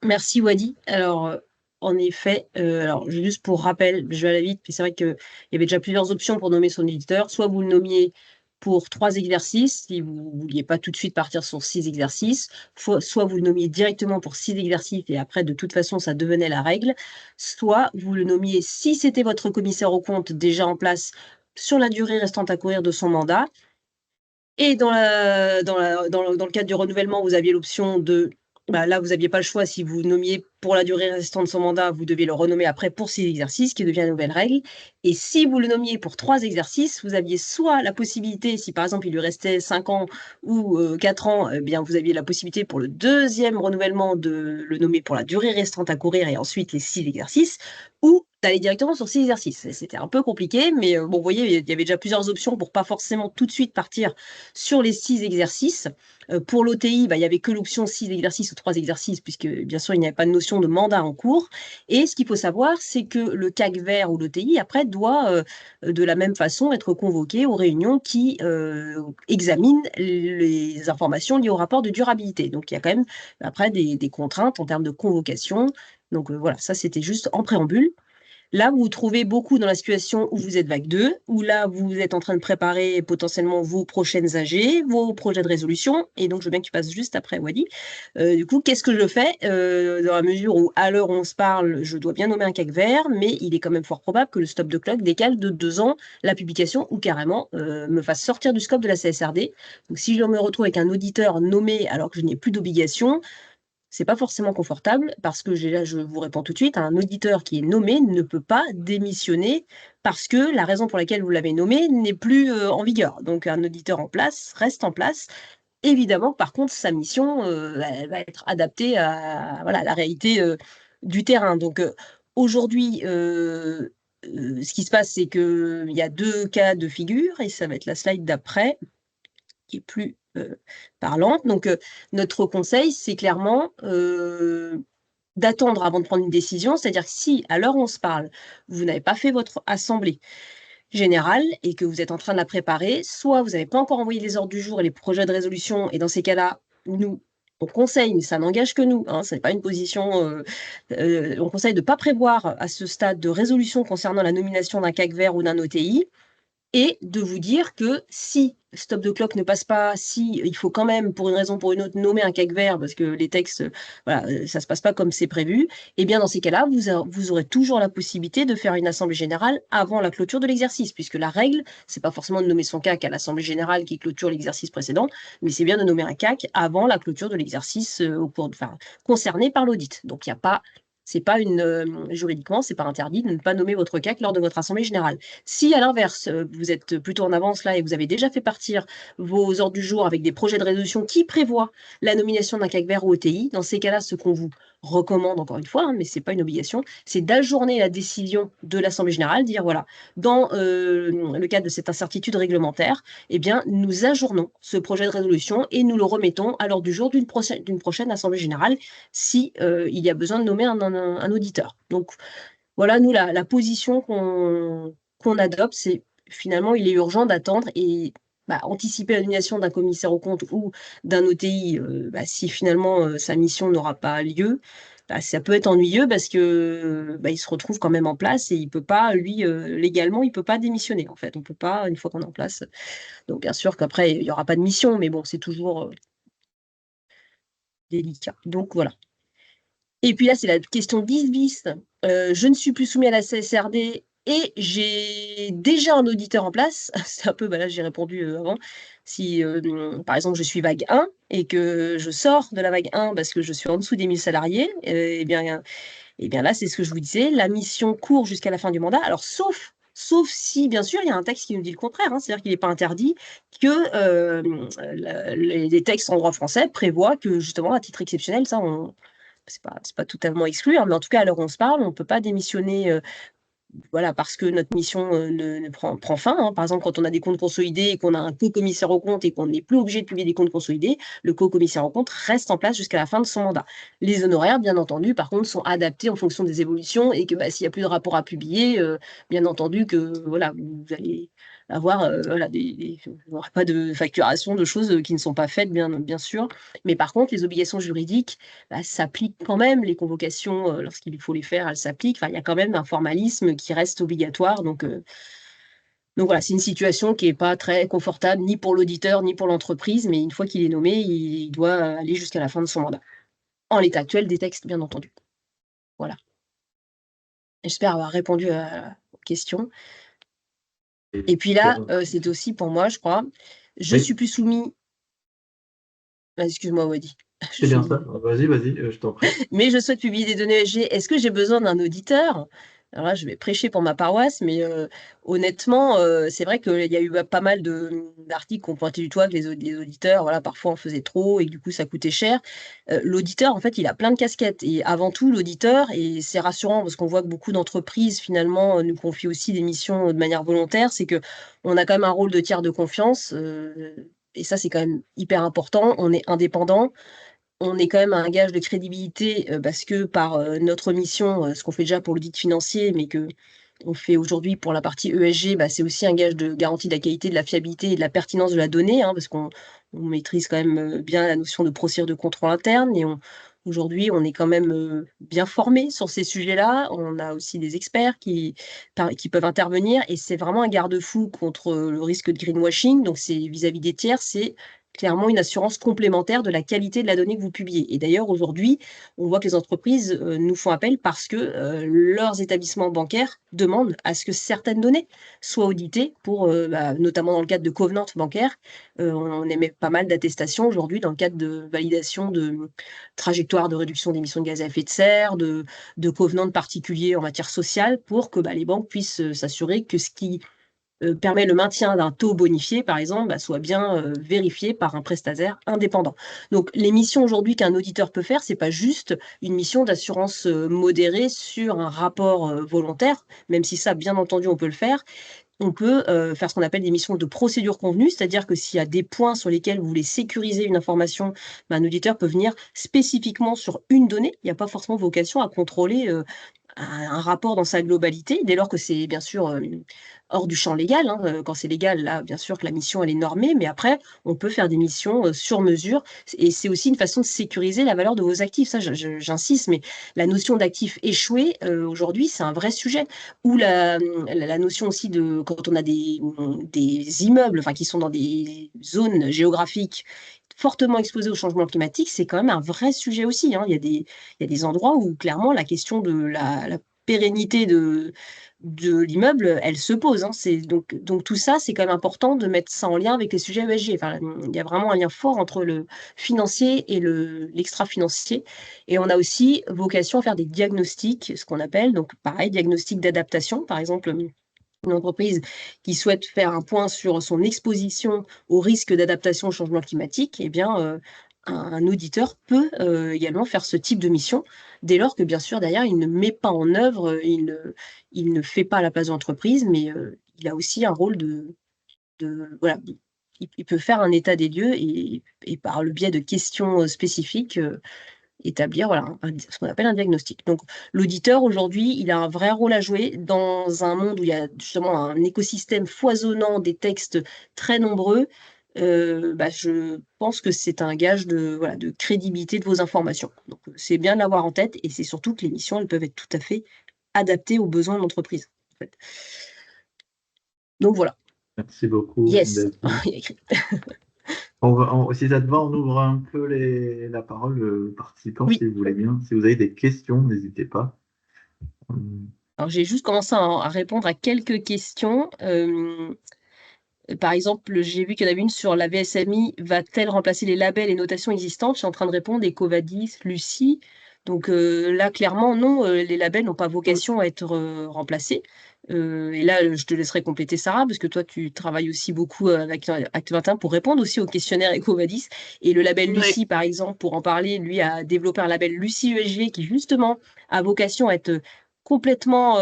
Merci Wadi. Alors, en effet, alors juste pour rappel, je vais aller vite, puis c'est vrai qu'il y avait déjà plusieurs options pour nommer son éditeur. Soit vous le nommiez pour 3 exercices, si vous ne vouliez pas tout de suite partir sur 6 exercices, soit vous le nommiez directement pour 6 exercices et après, de toute façon, ça devenait la règle, soit vous le nommiez, si c'était votre commissaire aux comptes déjà en place, sur la durée restante à courir de son mandat. Et dans le cadre du renouvellement, vous aviez l'option de, là, vous n'aviez pas le choix. Si vous nommiez pour la durée restante de son mandat, vous deviez le renommer après pour 6 exercices, qui devient une nouvelle règle. Et si vous le nommiez pour 3 exercices, vous aviez soit la possibilité, si par exemple il lui restait 5 ans ou 4 ans, eh bien vous aviez la possibilité pour le deuxième renouvellement de le nommer pour la durée restante à courir et ensuite les 6 exercices, ou d'aller directement sur 6 exercices. C'était un peu compliqué, mais bon, vous voyez, il y avait déjà plusieurs options pour pas forcément tout de suite partir sur les 6 exercices. Pour l'OTI, il n'y avait que l'option 6 exercices ou 3 exercices, puisque bien sûr, il n'y avait pas de notion de mandat en cours. Et ce qu'il faut savoir, c'est que le CAC vert ou l'OTI, après, doit de la même façon être convoqué aux réunions qui examinent les informations liées au rapport de durabilité. Donc, il y a quand même, après, des contraintes en termes de convocation. Donc, voilà, ça, c'était juste en préambule. Là, vous vous trouvez beaucoup dans la situation où vous êtes vague 2, où là, vous êtes en train de préparer potentiellement vos prochaines AG, vos projets de résolution. Et donc, je veux bien que tu passes juste après, Wadi. Du coup, qu'est-ce que je fais dans la mesure où, à l'heure où on se parle, je dois bien nommer un CAC vert, mais il est quand même fort probable que le stop de clock décale de 2 ans la publication ou carrément me fasse sortir du scope de la CSRD. Donc, si je me retrouve avec un auditeur nommé alors que je n'ai plus d'obligation, c'est pas forcément confortable parce que je vous réponds tout de suite, un auditeur qui est nommé ne peut pas démissionner parce que la raison pour laquelle vous l'avez nommé n'est plus en vigueur. Donc un auditeur en place reste en place. Évidemment, par contre, sa mission elle va être adaptée à voilà, la réalité du terrain. Donc aujourd'hui, ce qui se passe, c'est qu'il y a 2 cas de figure et ça va être la slide d'après qui est plus parlante. Donc, notre conseil, c'est clairement d'attendre avant de prendre une décision. C'est-à-dire que si, à l'heure où on se parle, vous n'avez pas fait votre assemblée générale et que vous êtes en train de la préparer, soit vous n'avez pas encore envoyé les ordres du jour et les projets de résolution, et dans ces cas-là, nous, on conseille, mais ça n'engage que nous, hein, ce n'est pas une position, on conseille de ne pas prévoir à ce stade de résolution concernant la nomination d'un CAC vert ou d'un OTI, et de vous dire que si stop de clock ne passe pas, si il faut quand même, pour une raison ou pour une autre, nommer un CAC vert, parce que les textes, voilà, ça ne se passe pas comme c'est prévu, et bien dans ces cas-là, vous aurez toujours la possibilité de faire une assemblée générale avant la clôture de l'exercice, puisque la règle, c'est pas forcément de nommer son CAC à l'assemblée générale qui clôture l'exercice précédent, mais c'est bien de nommer un CAC avant la clôture de l'exercice concerné par l'audit. Donc il n'y a pas c'est pas juridiquement, c'est pas interdit de ne pas nommer votre CAC lors de votre assemblée générale. Si à l'inverse, vous êtes plutôt en avance là et vous avez déjà fait partir vos ordres du jour avec des projets de résolution qui prévoient la nomination d'un CAC vert ou OTI, dans ces cas-là, ce qu'on vous recommande encore une fois, hein, mais ce n'est pas une obligation, c'est d'ajourner la décision de l'Assemblée générale, dire voilà, dans le cadre de cette incertitude réglementaire, eh bien, nous ajournons ce projet de résolution et nous le remettons à l'ordre du jour d'une prochaine Assemblée générale si il y a besoin de nommer un auditeur. Donc, voilà, nous, la position qu'on adopte, c'est finalement, il est urgent d'attendre et anticiper la nomination d'un commissaire aux comptes ou d'un OTI, si finalement sa mission n'aura pas lieu, ça peut être ennuyeux parce que il se retrouve quand même en place et il peut pas, lui, légalement, il peut pas démissionner en fait. On peut pas, une fois qu'on est en place. Donc bien sûr qu'après, il n'y aura pas de mission, mais bon, c'est toujours délicat. Donc voilà. Et puis là, c'est la question 10 bis. Je ne suis plus soumis à la CSRD et j'ai déjà un auditeur en place. C'est un peu, là j'ai répondu avant. Si par exemple je suis vague 1 et que je sors de la vague 1 parce que je suis en dessous des 1000 salariés, eh bien là c'est ce que je vous disais, la mission court jusqu'à la fin du mandat. Alors sauf sauf si, bien sûr, il y a un texte qui nous dit le contraire, hein. C'est-à-dire qu'il n'est pas interdit que les textes en droit français prévoient que, justement, à titre exceptionnel, ça, c'est pas totalement exclu, hein, mais en tout cas, à l'heure où on se parle, on ne peut pas démissionner voilà, parce que notre mission ne prend fin, hein. Par exemple, quand on a des comptes consolidés et qu'on a un co-commissaire aux comptes et qu'on n'est plus obligé de publier des comptes consolidés, le co-commissaire aux comptes reste en place jusqu'à la fin de son mandat. Les honoraires, bien entendu, par contre, sont adaptés en fonction des évolutions et que s'il n'y a plus de rapport à publier, bien entendu que voilà, vous allez avoir voilà, vous n'aurez pas de facturation de choses qui ne sont pas faites, bien sûr. Mais par contre, les obligations juridiques s'appliquent quand même, les convocations, lorsqu'il faut les faire, elles s'appliquent. Enfin, il y a quand même un formalisme qui reste obligatoire. Donc voilà, c'est une situation qui n'est pas très confortable, ni pour l'auditeur, ni pour l'entreprise, mais une fois qu'il est nommé, il doit aller jusqu'à la fin de son mandat. En l'état actuel des textes, bien entendu. Voilà. J'espère avoir répondu aux questions. Et puis là, c'est aussi pour moi, je crois, je suis plus soumis. Excuse-moi, Wadi. C'est bien ça. Vas-y, je t'en prie. Mais je souhaite publier des données ESG. Est-ce que j'ai besoin d'un auditeur? Alors là, je vais prêcher pour ma paroisse, mais honnêtement, c'est vrai qu'il y a eu pas mal d'articles qui ont pointé du doigt que les auditeurs, voilà, parfois en faisaient trop et que du coup, ça coûtait cher. L'auditeur, en fait, il a plein de casquettes. Et avant tout, l'auditeur, et c'est rassurant parce qu'on voit que beaucoup d'entreprises, finalement, nous confient aussi des missions de manière volontaire, c'est qu'on a quand même un rôle de tiers de confiance. Et ça, c'est quand même hyper important. On est indépendant. On est quand même à un gage de crédibilité parce que par notre mission, ce qu'on fait déjà pour l'audit financier, mais que on fait aujourd'hui pour la partie ESG, c'est aussi un gage de garantie de la qualité, de la fiabilité et de la pertinence de la donnée, hein, parce qu'on maîtrise quand même bien la notion de procédure de contrôle interne. Et aujourd'hui, on est quand même bien formé sur ces sujets-là. On a aussi des experts qui peuvent intervenir. Et c'est vraiment un garde-fou contre le risque de greenwashing. Donc, c'est vis-à-vis des tiers, c'est clairement une assurance complémentaire de la qualité de la donnée que vous publiez. Et d'ailleurs, aujourd'hui, on voit que les entreprises nous font appel parce que leurs établissements bancaires demandent à ce que certaines données soient auditées pour, notamment dans le cadre de covenants bancaires. On émet pas mal d'attestations aujourd'hui dans le cadre de validation de trajectoires de réduction d'émissions de gaz à effet de serre, de covenants particuliers en matière sociale pour que les banques puissent s'assurer que ce qui permet le maintien d'un taux bonifié, par exemple, soit bien vérifié par un prestataire indépendant. Donc, les missions aujourd'hui qu'un auditeur peut faire, c'est pas juste une mission d'assurance modérée sur un rapport volontaire, même si ça, bien entendu, on peut le faire. On peut faire ce qu'on appelle des missions de procédure convenue, c'est-à-dire que s'il y a des points sur lesquels vous voulez sécuriser une information, un auditeur peut venir spécifiquement sur une donnée. Il n'y a pas forcément vocation à contrôler un rapport dans sa globalité, dès lors que c'est bien sûr hors du champ légal, hein. Quand c'est légal, là, bien sûr que la mission, elle est normée, mais après, on peut faire des missions sur mesure, et c'est aussi une façon de sécuriser la valeur de vos actifs. Ça, j'insiste, mais la notion d'actifs échoués, aujourd'hui, c'est un vrai sujet. Ou la notion aussi de, quand on a des immeubles, enfin, qui sont dans des zones géographiques fortement exposées au changement climatique, c'est quand même un vrai sujet aussi, hein. Il y a des endroits où, clairement, la question de la pérennité de l'immeuble, elle se pose, hein. Donc tout ça, c'est quand même important de mettre ça en lien avec les sujets ESG. Enfin, il y a vraiment un lien fort entre le financier et l'extra-financier. Et on a aussi vocation à faire des diagnostics, ce qu'on appelle, donc pareil, diagnostic d'adaptation. Par exemple, une entreprise qui souhaite faire un point sur son exposition au risque d'adaptation au changement climatique, eh bien, un auditeur peut également faire ce type de mission, dès lors que, bien sûr, derrière, il ne met pas en œuvre, il ne fait pas à la place de l'entreprise, mais il a aussi un rôle voilà, il peut faire un état des lieux et par le biais de questions spécifiques, établir voilà, ce qu'on appelle un diagnostic. Donc, l'auditeur, aujourd'hui, il a un vrai rôle à jouer dans un monde où il y a justement un écosystème foisonnant, des textes très nombreux. Je pense que c'est un gage de crédibilité de vos informations. Donc, c'est bien de l'avoir en tête et c'est surtout que les missions, elles peuvent être tout à fait adaptées aux besoins de l'entreprise. En fait. Donc, voilà. Merci beaucoup. Yes, il y a écrit. Si ça te va, on ouvre un peu la parole aux participants, Oui. si vous voulez bien. Si vous avez des questions, n'hésitez pas. Alors, j'ai juste commencé à répondre à quelques questions. Par exemple, j'ai vu qu'il y en avait une sur la VSMI. Va-t-elle remplacer les labels et notations existantes? Je suis en train de répondre. Ecovadis, Lucie. Donc là, clairement, non, les labels n'ont pas vocation à être remplacés. Et là, je te laisserai compléter, Sarah, parce que toi, tu travailles aussi beaucoup avec Acte 21 pour répondre aussi au questionnaire EcoVadis. Et le label Ouais. Lucie, par exemple, pour en parler, lui a développé un label Lucie ESG qui, justement, a vocation à être complètement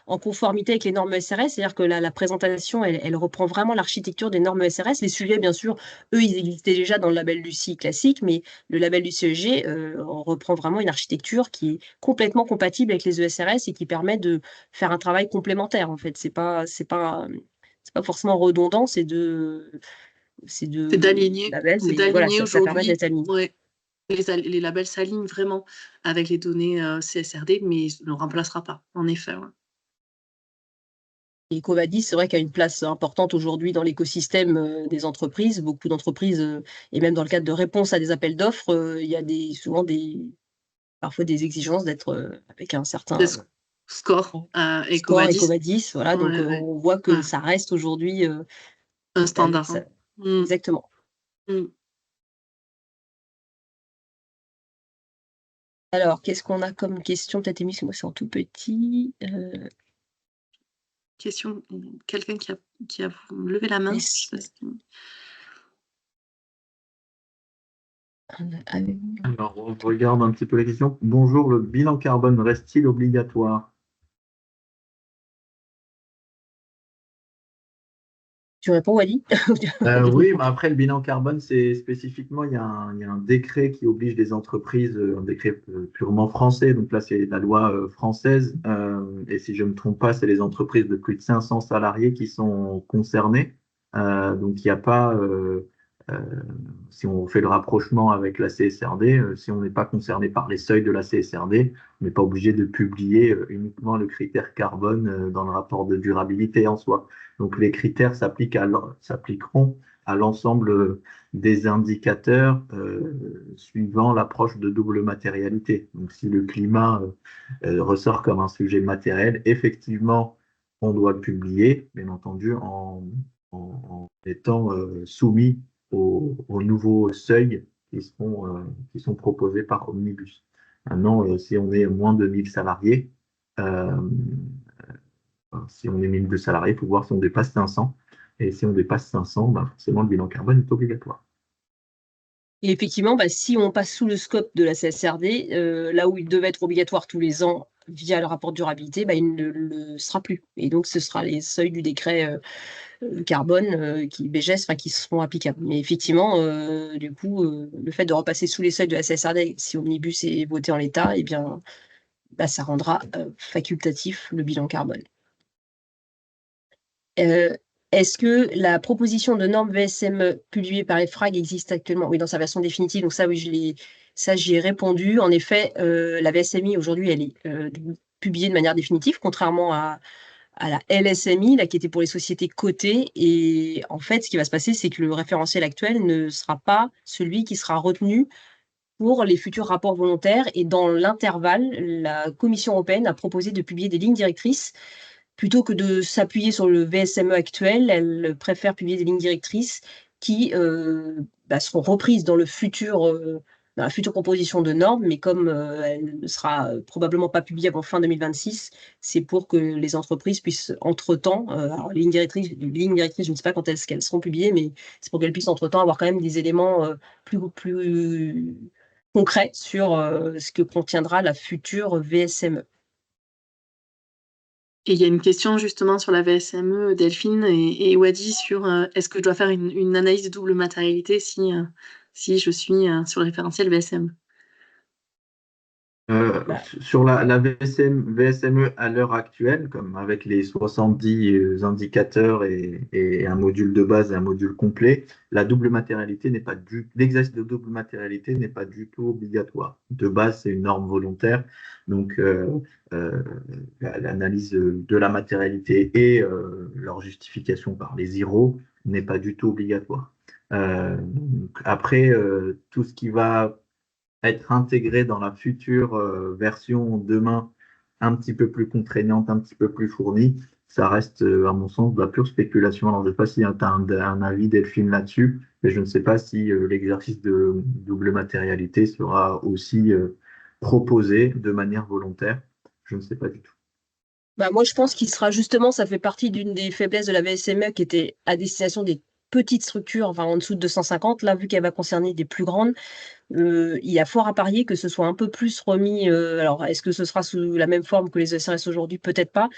en conformité avec les normes SRS, c'est-à-dire que la présentation, elle reprend vraiment l'architecture des normes SRS. Les sujets, bien sûr, eux, ils existaient déjà dans le label Lucie classique, mais le label Lucie ESG on reprend vraiment une architecture qui est complètement compatible avec les ESRS et qui permet de faire un travail complémentaire, en fait. C'est pas forcément redondant, c'est C'est de d'aligner. labels, C'est mais voilà, d'aligner ça permet aujourd'hui. d'être aligné. Ouais. Les labels s'alignent vraiment avec les données CSRD, mais ne le remplacera pas, en effet. Ouais. Et EcoVadis, c'est vrai qu'il y a une place importante aujourd'hui dans l'écosystème des entreprises. Beaucoup d'entreprises, et même dans le cadre de réponse à des appels d'offres, il y a souvent parfois des exigences d'être avec un Des certain scores score EcoVadis. EcoVadis. Voilà, donc Ouais, ouais. on voit que Ouais. ça reste aujourd'hui Un standard. ça, Hein. Mm. exactement. Mm. Alors, qu'est-ce qu'on a comme question? Peut-être émis, parce que moi c'est en tout petit. Question, quelqu'un qui a levé la main. Je sais pas si... Alors, on regarde un petit peu les questions. Bonjour, le bilan carbone reste-t-il obligatoire? Tu réponds, Wally? Oui, mais après, le bilan carbone, c'est spécifiquement, il y a un décret qui oblige les entreprises, un décret purement français, donc là, c'est la loi française, et si je ne me trompe pas, c'est les entreprises de plus de 500 salariés qui sont concernées. Donc, il n'y a pas, euh, si on fait le rapprochement avec la CSRD, si on n'est pas concerné par les seuils de la CSRD, on n'est pas obligé de publier uniquement le critère carbone dans le rapport de durabilité en soi. Donc les critères s'appliqueront à l'ensemble des indicateurs suivant l'approche de double matérialité. Donc si le climat ressort comme un sujet matériel, effectivement, on doit le publier, bien entendu, en étant soumis aux nouveaux seuils qui sont proposés par Omnibus. Maintenant, si on est moins de 1000 salariés, euh, si on est 1002 salariés, il faut voir si on dépasse 500. Et si on dépasse 500, bah forcément, le bilan carbone est obligatoire. Et effectivement, bah, si on passe sous le scope de la CSRD, là où il devait être obligatoire tous les ans via le rapport de durabilité, bah, il ne le sera plus. Et donc, ce sera les seuils du décret carbone BGS, qui seront applicables. Mais effectivement, du coup, le fait de repasser sous les seuils de la CSRD, si Omnibus est voté en l'état, eh bien, bah, ça rendra facultatif le bilan carbone. Est-ce que la proposition de norme VSME publiée par EFRAG existe actuellement? Oui, dans sa version définitive. Donc ça, oui, j'y ai répondu. En effet, la VSMI, aujourd'hui, elle est publiée de manière définitive, contrairement à la LSMI, là, qui était pour les sociétés cotées. Et en fait, ce qui va se passer, c'est que le référentiel actuel ne sera pas celui qui sera retenu pour les futurs rapports volontaires. Et dans l'intervalle, la Commission européenne a proposé de publier des lignes directrices. Plutôt que de s'appuyer sur le VSME actuel, elle préfère publier des lignes directrices qui seront reprises dans dans la future proposition de normes, mais comme elle ne sera probablement pas publiée avant fin 2026, c'est pour que les entreprises puissent entre-temps, alors les lignes directrices, je ne sais pas quand qu'elles seront publiées, mais c'est pour qu'elles puissent entre-temps avoir quand même des éléments plus concrets sur ce que contiendra la future VSME. Et il y a une question justement sur la VSME, Delphine et Wadi, sur est-ce que je dois faire une analyse de double matérialité si je suis sur le référentiel VSME? Bah, Sur la VSME à l'heure actuelle, comme avec les 70 indicateurs et un module de base et un module complet, l'exercice de double matérialité n'est pas du tout obligatoire. De base, c'est une norme volontaire, donc euh, l'analyse de la matérialité et leur justification par les IRO n'est pas du tout obligatoire. Donc après, tout ce qui va être intégré dans la future version demain un petit peu plus contraignante, un petit peu plus fournie, ça reste, à mon sens, de la pure spéculation. Alors, je ne sais pas si tu as un avis, Delphine, là-dessus, mais je ne sais pas si l'exercice de double matérialité sera aussi proposé de manière volontaire? Je ne sais pas du tout. Bah, moi, je pense qu'il sera justement, ça fait partie d'une des faiblesses de la VSME qui était à destination des petites structures, enfin en dessous de 250. Là, vu qu'elle va concerner des plus grandes, il y a fort à parier que ce soit un peu plus remis. Alors, est-ce que ce sera sous la même forme que les SRS aujourd'hui? Peut-être pas.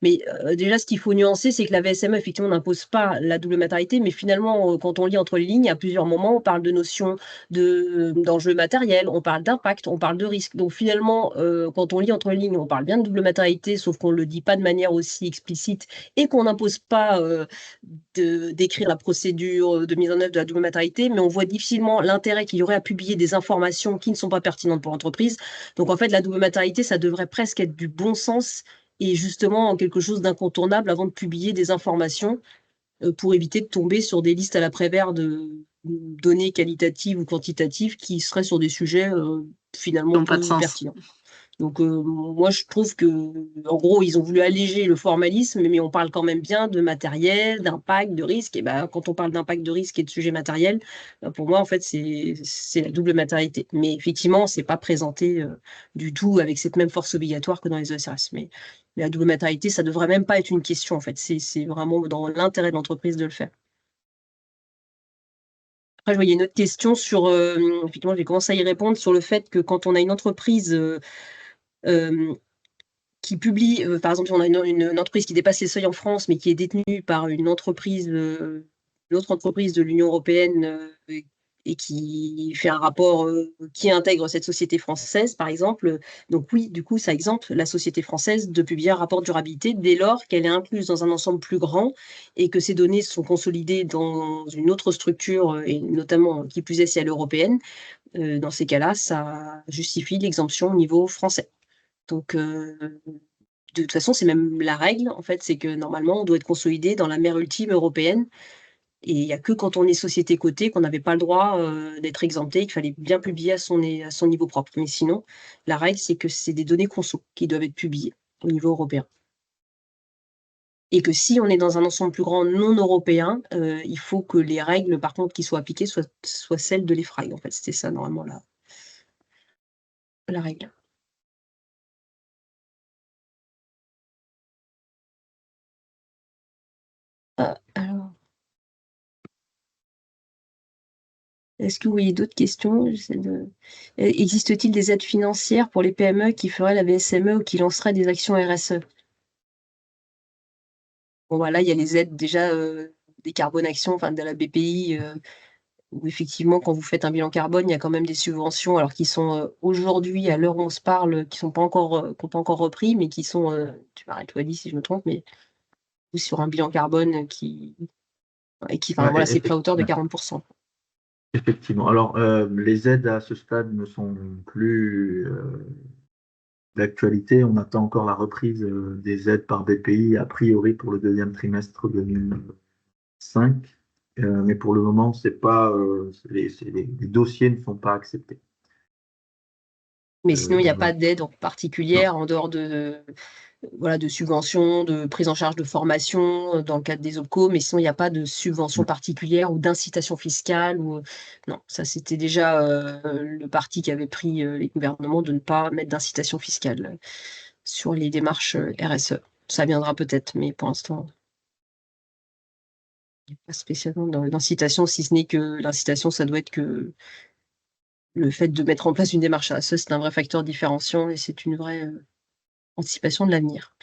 Mais déjà, ce qu'il faut nuancer, c'est que la VSME, effectivement, n'impose pas la double maternité. Mais finalement, quand on lit entre les lignes, à plusieurs moments, on parle de notions d'enjeux matériels, on parle d'impact, on parle de risque. Donc finalement, quand on lit entre les lignes, on parle bien de double maternité, sauf qu'on ne le dit pas de manière aussi explicite et qu'on n'impose pas d'écrire la procédure de mise en œuvre de la double maternité, mais on voit difficilement l'intérêt qu'il y aurait à publier des informations qui ne sont pas pertinentes pour l'entreprise. Donc en fait, la double maternité, ça devrait presque être du bon sens et justement quelque chose d'incontournable avant de publier des informations pour éviter de tomber sur des listes à la Prévert de données qualitatives ou quantitatives qui seraient sur des sujets finalement n'ont pas de peu sens. pertinents. Donc moi je trouve que en gros ils ont voulu alléger le formalisme, mais on parle quand même bien de matériel, d'impact, de risque. Et ben quand on parle d'impact, de risque et de sujet matériel, pour moi en fait c'est la double matérialité. Mais effectivement c'est pas présenté du tout avec cette même force obligatoire que dans les ESRS. Mais la double matérialité ça devrait même pas être une question en fait. C'est vraiment dans l'intérêt de l'entreprise de le faire. Après, je voyais une autre question sur, effectivement, j'ai commencé à y répondre sur le fait que quand on a une entreprise qui publie, par exemple, si on a une entreprise qui dépasse les seuils en France, mais qui est détenue par une autre entreprise de l'Union européenne et qui fait un rapport qui intègre cette société française, par exemple. Donc oui, du coup, ça exempte la société française de publier un rapport de durabilité dès lors qu'elle est incluse dans un ensemble plus grand et que ces données sont consolidées dans une autre structure, et notamment, qui plus est, si elle est européenne. Dans ces cas-là, ça justifie l'exemption au niveau français. Donc, de toute façon, c'est même la règle, en fait, c'est que normalement, on doit être consolidé dans la mer ultime européenne. Et il n'y a que quand on est société cotée qu'on n'avait pas le droit d'être exempté, qu'il fallait bien publier à son niveau propre. Mais sinon, la règle, c'est que c'est des données conso qui doivent être publiées au niveau européen. Et que si on est dans un ensemble plus grand non européen, il faut que les règles, par contre, qui soient appliquées soient celles de l'EFRAG. En fait, c'était ça, normalement, la règle. Alors, est-ce que vous voyez d'autres questions? Existe-t-il des aides financières pour les PME qui feraient la VSME ou qui lanceraient des actions RSE? Bon, voilà, il y a les aides déjà des Carbone Action, enfin de la BPI, où effectivement, quand vous faites un bilan carbone, il y a quand même des subventions, alors qui sont aujourd'hui, à l'heure où on se parle, qui n'ont pas encore repris, mais qui sont, tu m'arrêtes, Wally, si je me trompe, mais sur un bilan carbone qui, enfin voilà, c'est prêt à hauteur de 40%. Effectivement. Alors, les aides à ce stade ne sont plus d'actualité. On attend encore la reprise des aides par BPI, a priori pour le deuxième trimestre 2005. Mais pour le moment, c'est pas, les dossiers ne sont pas acceptés. Mais sinon, il n'y a pas Donc, d'aide non. particulière en dehors de subventions, de prise en charge de formation dans le cadre des OPCO, mais sinon, il n'y a pas de subvention particulière ou d'incitation fiscale. Non, ça, c'était déjà le parti qui avait pris les gouvernements de ne pas mettre d'incitation fiscale sur les démarches RSE. Ça viendra peut-être, mais pour l'instant, il n'y a pas spécialement d'incitation, si ce n'est que l'incitation, ça doit être que le fait de mettre en place une démarche RSE, c'est un vrai facteur différenciant et c'est une vraie anticipation de l'avenir.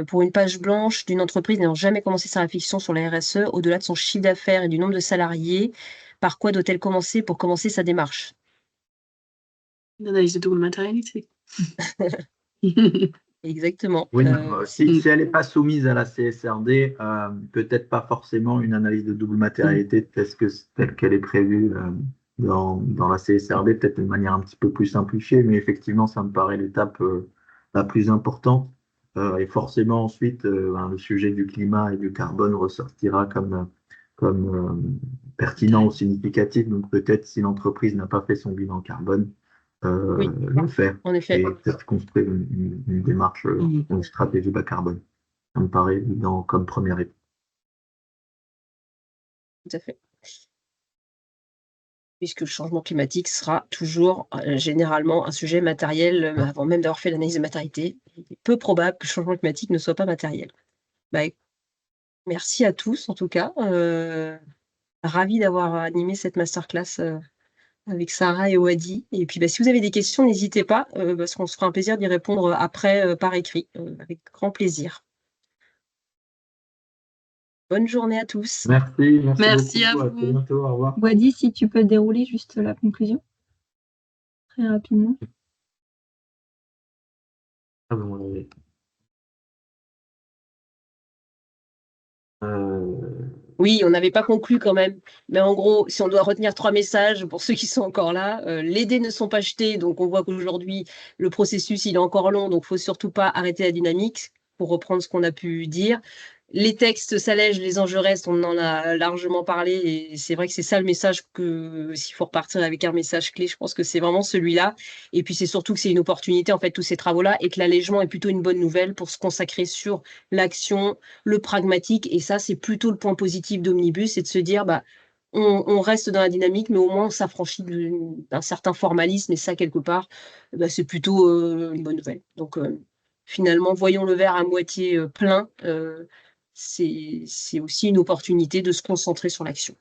Pour une page blanche d'une entreprise n'ayant jamais commencé sa réflexion sur la RSE, au-delà de son chiffre d'affaires et du nombre de salariés, par quoi doit-elle commencer pour commencer sa démarche? Une analyse de double matérialité. Exactement. Oui, si elle n'est pas soumise à la CSRD, peut-être pas forcément une analyse de double matérialité telle qu'elle est prévue dans la CSRD, peut-être d'une manière un petit peu plus simplifiée, mais effectivement, ça me paraît l'étape la plus importante. Et forcément, ensuite, le sujet du climat et du carbone ressortira comme pertinent ou significatif. Donc, peut-être si l'entreprise n'a pas fait son bilan carbone, Oui, le faire en effet. et peut-être construire une démarche, une stratégie bas carbone. Ça me paraît évident comme première étape. Tout à fait. puisque le changement climatique sera toujours généralement un sujet matériel avant même d'avoir fait l'analyse de matérialité. Il est peu probable que le changement climatique ne soit pas matériel. Bah, merci à tous en tout cas. Ravi d'avoir animé cette masterclass avec Sarah et Wadi. Et puis, si vous avez des questions, n'hésitez pas, parce qu'on se fera un plaisir d'y répondre après par écrit, avec grand plaisir. Bonne journée à tous. Merci Merci beaucoup. à À vous. très bientôt. Au revoir. Wadi, si tu peux dérouler juste la conclusion très rapidement. Ah bon, oui. Oui, on n'avait pas conclu quand même. Mais en gros, si on doit retenir 3 messages pour ceux qui sont encore là, les dés ne sont pas jetés. Donc, on voit qu'aujourd'hui, le processus, il est encore long. Donc, il ne faut surtout pas arrêter la dynamique pour reprendre ce qu'on a pu dire. Les textes s'allègent, les enjeux restent. On en a largement parlé. Et c'est vrai que c'est ça le message que, s'il faut repartir avec un message clé, je pense que c'est vraiment celui-là. Et puis, c'est surtout que c'est une opportunité, en fait, tous ces travaux-là, et que l'allègement est plutôt une bonne nouvelle pour se consacrer sur l'action, le pragmatique, et ça, c'est plutôt le point positif d'Omnibus, c'est de se dire, on reste dans la dynamique, mais au moins on s'affranchit d'un certain formalisme, et ça, quelque part, c'est plutôt une bonne nouvelle. Donc, finalement, voyons le verre à moitié plein, c'est aussi une opportunité de se concentrer sur l'action.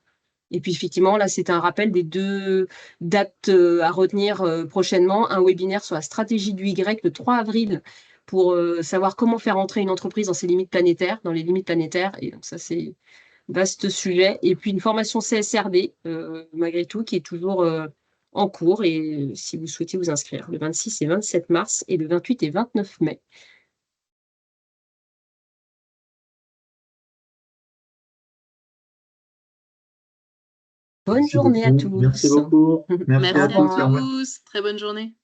Et puis, effectivement, là, c'est un rappel des 2 dates à retenir prochainement. Un webinaire sur la stratégie du Y le 3 avril pour savoir comment faire entrer une entreprise dans ses limites planétaires, dans les limites planétaires. Et donc, ça, c'est vaste sujet. Et puis, une formation CSRD, malgré tout, qui est toujours en cours. Et si vous souhaitez vous inscrire, le 26 et 27 mars et le 28 et 29 mai. Bonne Merci journée à beaucoup. Merci tous. beaucoup. Merci Merci à à tous. Au revoir. tous. Très bonne journée.